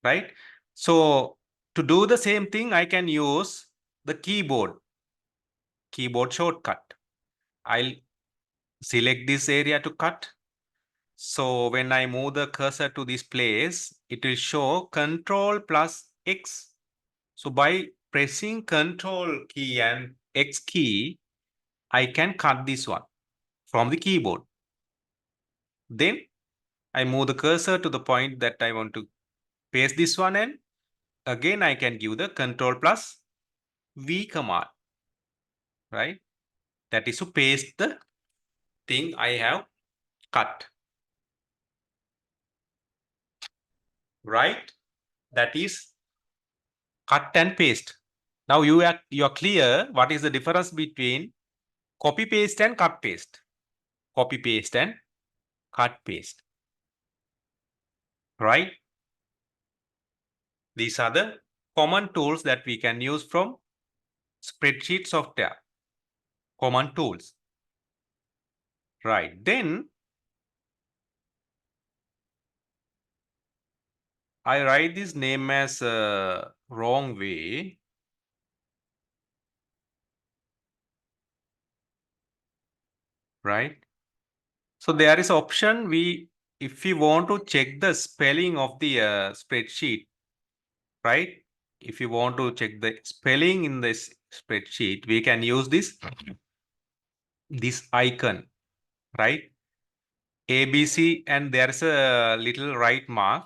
right? So to do the same thing, I can use the keyboard shortcut. I'll select this area to cut. So when I move the cursor to this place, it will show Control plus X. So by pressing Control key and X key, I can cut this one from the keyboard. Then I move the cursor to the point that I want to paste this one, and again I can give the Control plus V command, right? That is to paste the thing I have cut, right? That is cut and paste. Now you are clear what is the difference between copy paste and cut paste. Copy paste and cut paste, right? These are the common tools that we can use from spreadsheet software. Common tools, right? Then I write this name as wrong way. Right? So there is option if we want to check the spelling of the spreadsheet, right? If you want to check the spelling in this spreadsheet, we can use this icon, right? ABC, and there's a little right mark,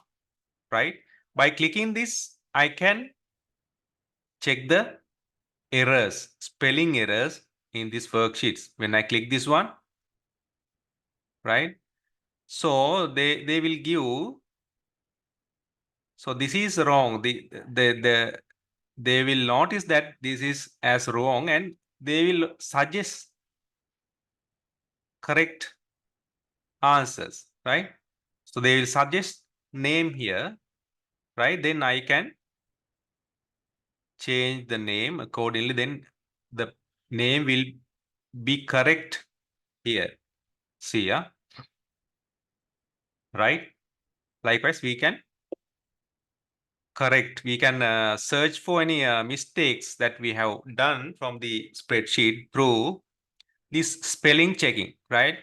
right? By clicking this, I can check the errors, spelling errors in these worksheets. When I click this one, right? So they will give. So this is wrong. They will notice that this is as wrong, and they will suggest correct answers, right? So they will suggest name here, right? Then I can change the name accordingly. Then the name will be correct here. See, yeah, right? Likewise, we can correct. We can search for any mistakes that we have done from the spreadsheet through this spelling checking, right?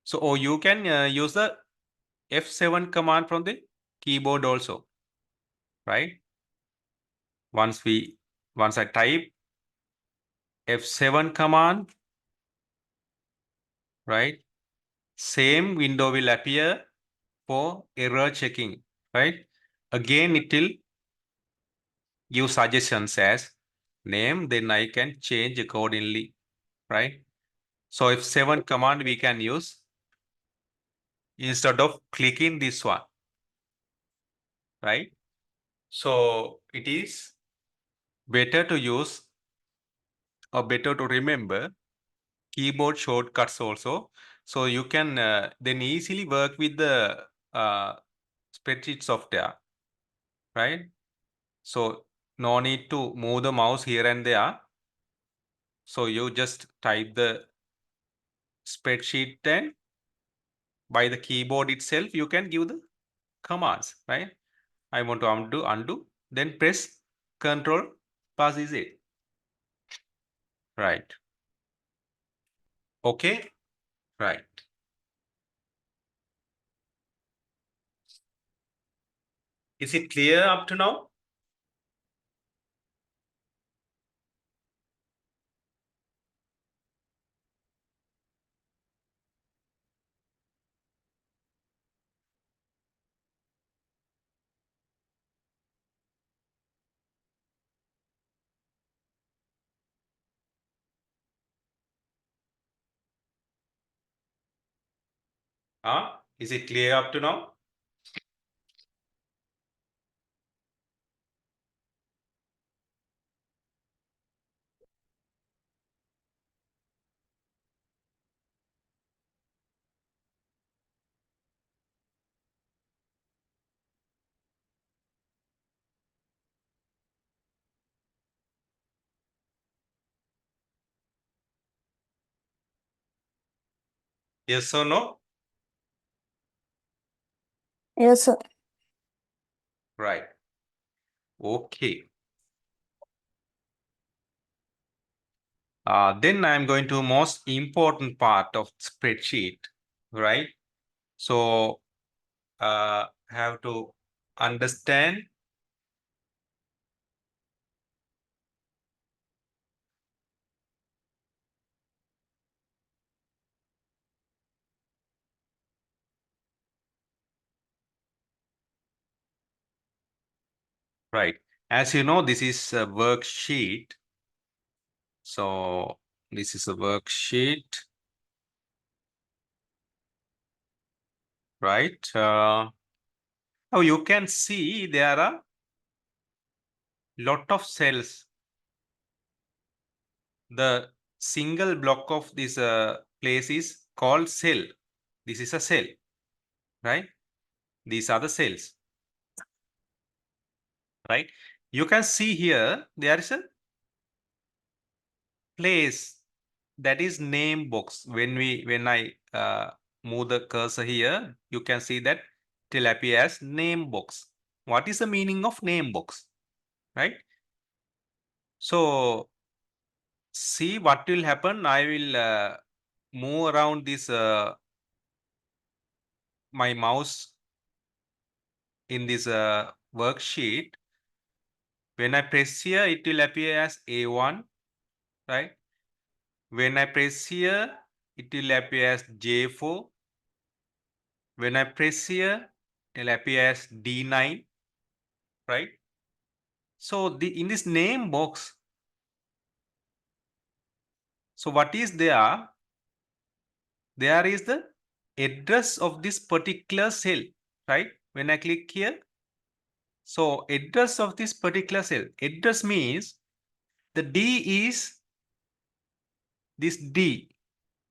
So, or you can use the F7 command from the keyboard also, right? Once I type F7 command, right? Same window will appear for error checking, right? Again, it will give suggestions as name, then I can change accordingly, right? So F7 command we can use instead of clicking this one, right? So it is better to use or better to remember keyboard shortcuts also. So you can then easily work with the spreadsheet software, right? So no need to move the mouse here and there. So you just type the spreadsheet, and by the keyboard itself, you can give the commands, right? I want to undo, then press Control plus Z, right? Okay, right. Is it clear up to now? Is it clear up to now? Yes or no? Yes, sir. Right. Okay. Then I'm going to most important part of spreadsheet, right? So have to understand, right? As you know, this is a worksheet. So this is a worksheet, right? Now you can see there are lot of cells. The single block of this place is called cell. This is a cell, right? These are the cells, right? You can see here there is a place that is name box. When I move the cursor here, you can see that it will appear as name box. What is the meaning of name box, right? So see what will happen. I will move around this my mouse in this worksheet. When I press here, it will appear as A1, right? When I press here, it will appear as J4. When I press here, it will appear as D9, right? So in this name box, so what is there? There is the address of this particular cell, right? When I click here, so address of this particular cell. Address means the D is this D.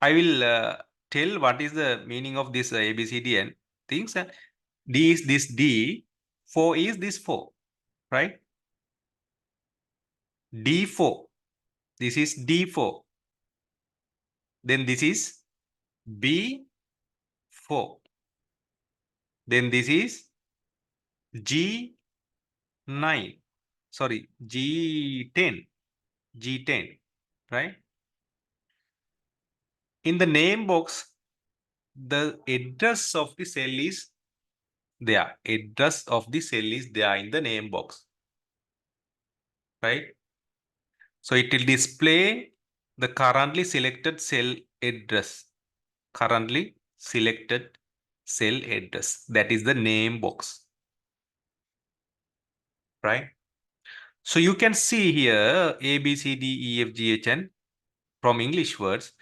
I will tell what is the meaning of this ABCD and things. D is this D, 4 is this 4, right? D4. This is D4. Then this is B4. Then this is G9. Sorry, G10. G10, right? In the name box, the address of the cell is there. Address of the cell is there in the name box. Right? So it will display the currently selected cell address. Currently selected cell address. That is the name box. Right? So you can see here A, B, C, D, E, F, G, H, and from English words,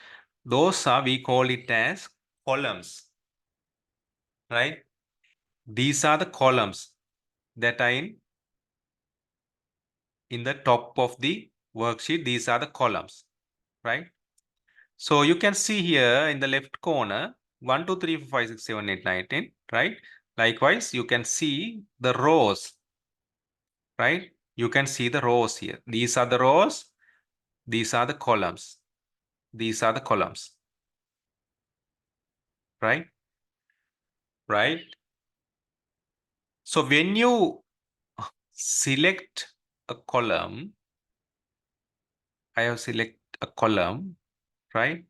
those are, we call it as columns. Right? These are the columns that are in the top of the worksheet. These are the columns. Right? So you can see here in the left corner 1, 2, 3, 4, 5, 6, 7, 8, 9, 10. Right? Likewise, you can see the rows. Right? You can see the rows here. These are the rows. These are the columns. These are the columns. Right? Right? So when you select a column, I have select a column, right?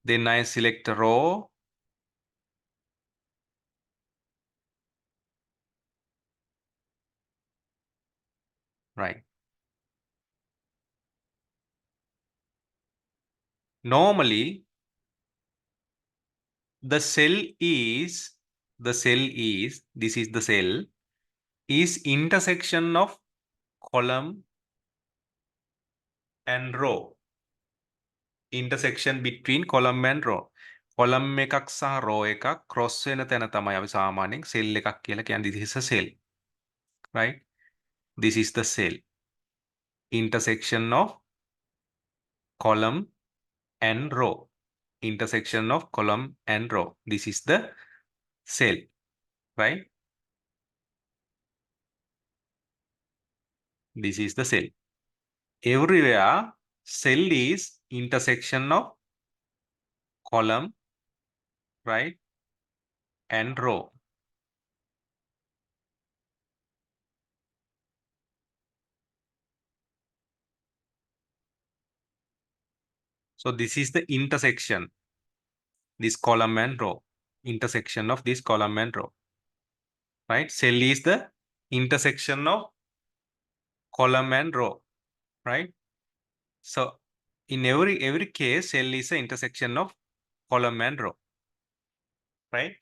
Then I select a row. Right. Normally, the cell is, this is the cell, is intersection of column and row. Intersection between column and row. column එකක් සහ row එකක් cross වෙන තැන තමයි අපි සාමාන්‍යයෙන් cell එකක් කියලා කියන්නේ. This is a cell. Right? This is the cell. Intersection of column and row. Intersection of column and row. This is the cell. Right? This is the cell. Everywhere, cell is intersection of column, right, and row. So this is the intersection, this column and row. Intersection of this column and row. Right? Cell is the intersection of column and row. Right? So in every case, cell is the intersection of column and row. Right?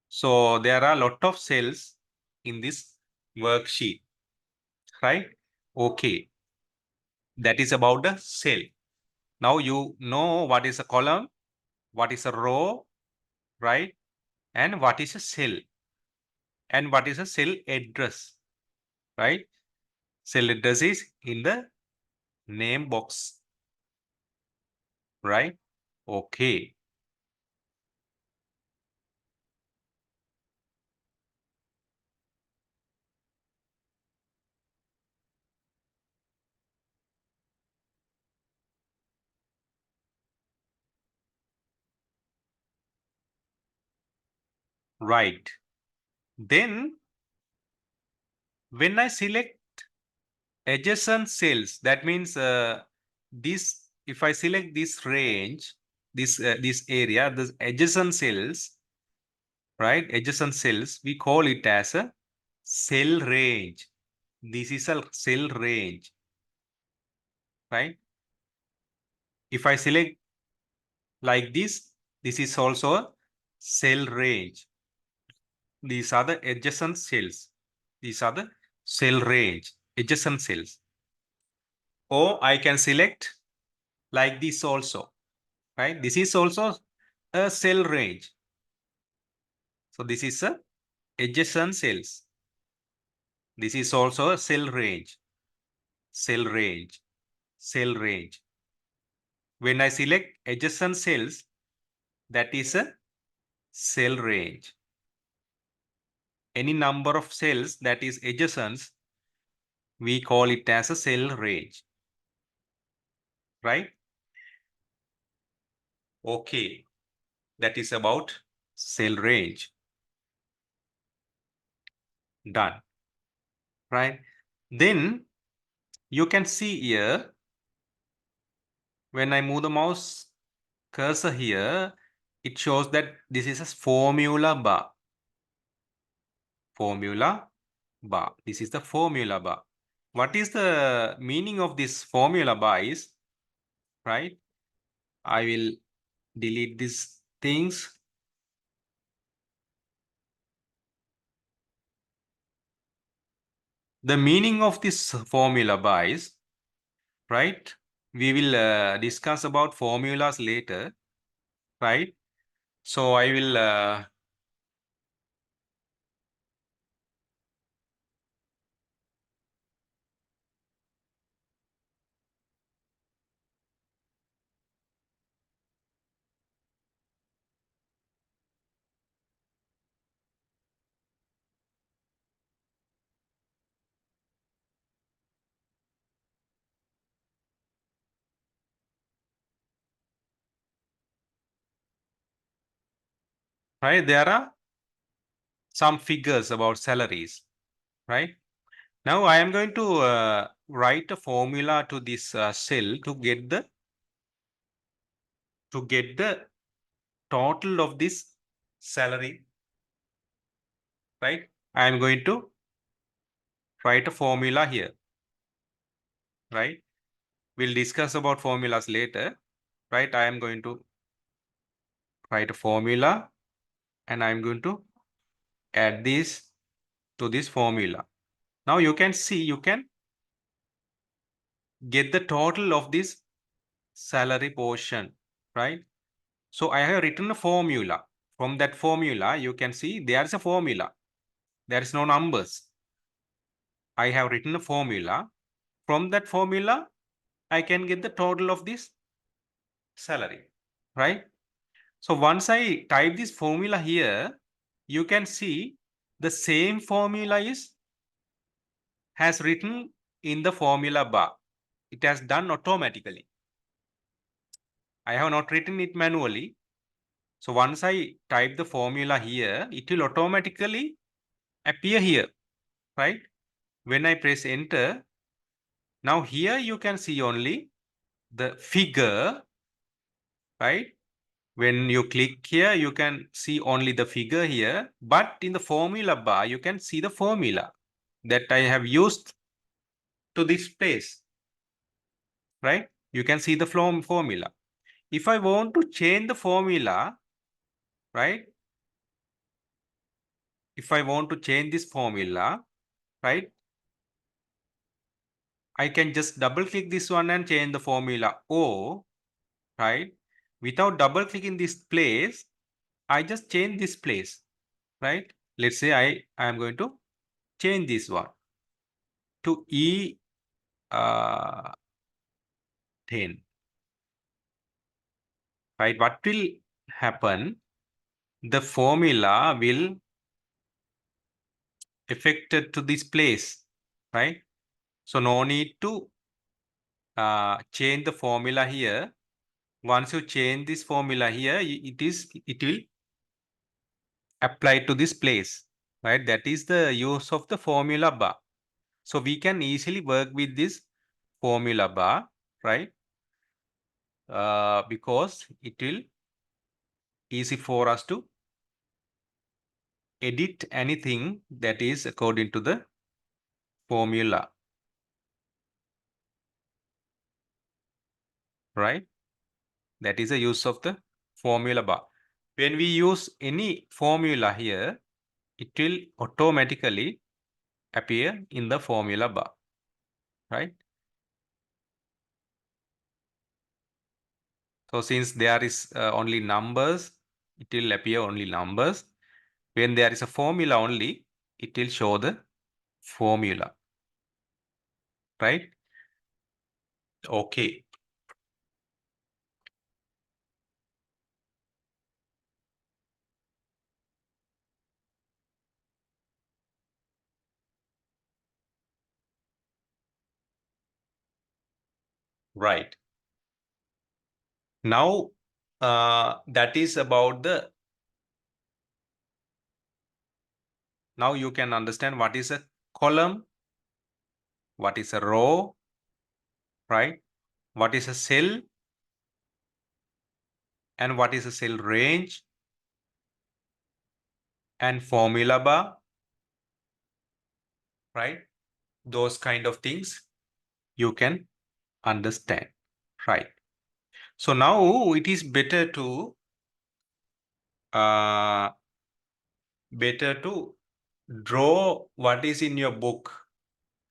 So there are a lot of cells in this worksheet. Right? Okay. That is about the cell. Now you know what is a column, what is a row, right? And what is a cell? And what is a cell address, right? Cell address is in the name box, right? Okay. Right. Then when I select adjacent cells, that means this, if I select this range, this area, the adjacent cells, right? Adjacent cells, we call it as a cell range. This is a cell range, right? If I select like this is also a cell range. These are the adjacent cells. These are the cell range, adjacent cells. Or I can select like this also, right? This is also a cell range. So this is a adjacent cells. This is also a cell range, cell range, cell range. When I select adjacent cells, that is a cell range. Any number of cells that is adjacent, we call it as a cell range. Right? Okay. That is about cell range. Done. Right? Then you can see here, when I move the mouse cursor here, it shows that this is a formula bar. formula bar. This is the formula bar. What is the meaning of this formula bar is, right? I will delete these things. The meaning of this formula bar is, right? We will discuss about formulas later, right? So I will right? There are some figures about salaries, right? Now I am going to write a formula to this cell to get the total of this salary, right? I am going to write a formula here, right? We'll discuss about formulas later, right? I am going to write a formula and I'm going to add this to this formula. Now you can see, you can get the total of this salary portion, right? So I have written a formula. From that formula, you can see there's a formula. There is no numbers. I have written a formula. From that formula, I can get the total of this salary, right? So once I type this formula here, you can see the same formula has written in the formula bar. It has done automatically. I have not written it manually. So once I type the formula here, it will automatically appear here, right? When I press enter, now here you can see only the figure, right? When you click here, you can see only the figure here, but in the formula bar, you can see the formula that I have used to this place, right? You can see the formula. If I want to change the formula, right? If I want to change this formula, right? I can just double click this one and change the formula O, right? Without double clicking this place, I just change this place, right? Let's say I am going to change this one to E 10, right? What will happen? The formula will affected to this place, right? So no need to change the formula here. Once you change this formula here, it will apply to this place, right? That is the use of the formula bar. So we can easily work with this formula bar, right? Because it will easy for us to edit anything that is according to the formula, right? That is the use of the formula bar. When we use any formula here, it will automatically appear in the formula bar, right? So since there is only numbers, it will appear only numbers. When there is a formula only, it will show the formula, right? Okay, right. Now, that is about the, now you can understand what is a column, what is a row, right? What is a cell and what is a cell range and formula bar, right? Those kind of things you can understand, right? So now it is better to draw what is in your book,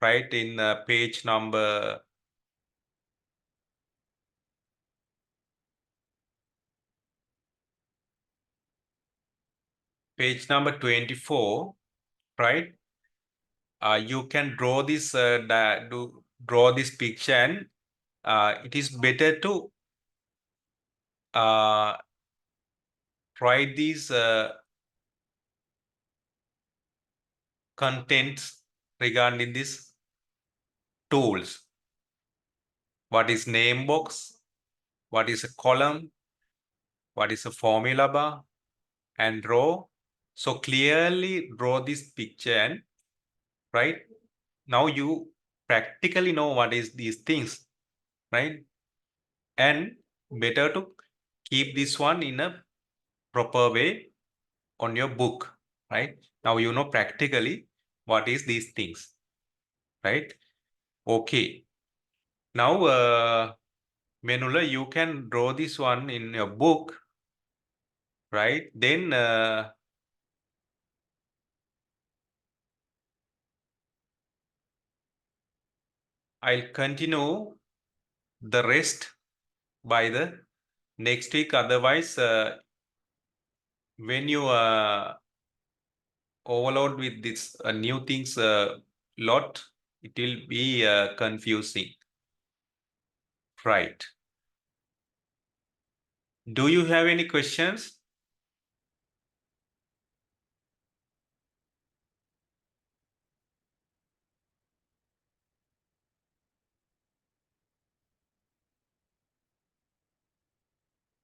right? In page number 24, right? You can draw this draw this picture, and it is better to write these contents regarding these tools. What is name box? What is a column? What is a formula bar and row? So clearly draw this picture, and right now you practically know what is these things, right? And better to keep this one in a proper way on your book, right? Now you know practically what is these things, right? Okay. Now, Menula, you can draw this one in your book, right? Then I'll continue the rest by the next week. Otherwise, when you overload with this new things lot, it will be confusing, right? Do you have any questions?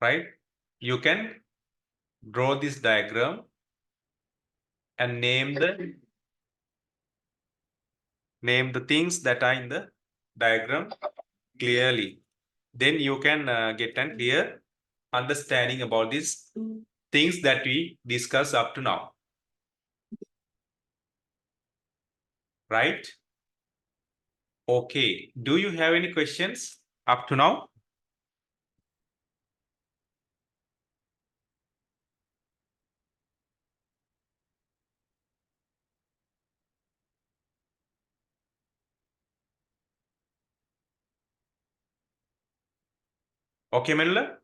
Right? You can draw this diagram and name the things that are in the diagram clearly. Then you can get a clear understanding about these things that we discussed up to now. Right? Okay. Do you have any questions up to now? Okay, Manula?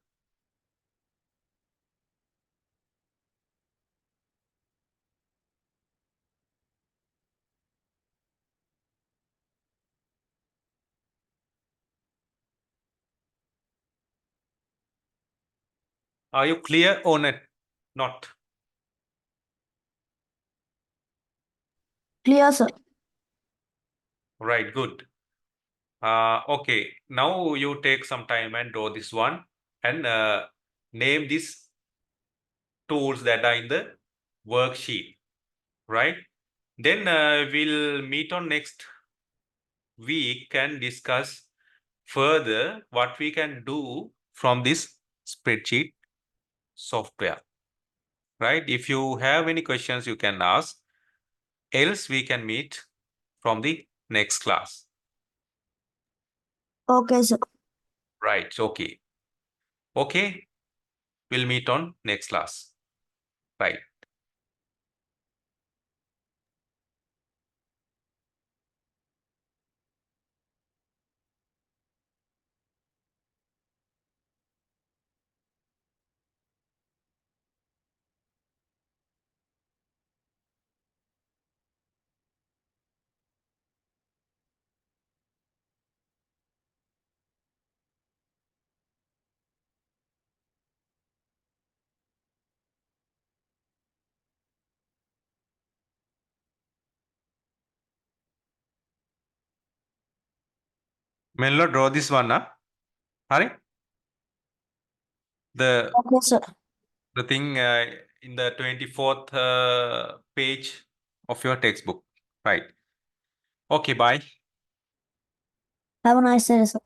Are you clear or not? Clear, sir. Right, good. Okay, now you take some time and draw this one and name these tools that are in the worksheet, right? Then we'll meet on next week and discuss further what we can do from this spreadsheet software, right? If you have any questions, you can ask. Else, we can meet from the next class. Okay, sir. Right, okay. Okay, we'll meet on next class. Right. Mello, draw this one, huh? Hari? Okay, sir. The thing in the 24th page of your textbook. Right. Okay, bye. Have a nice day, sir.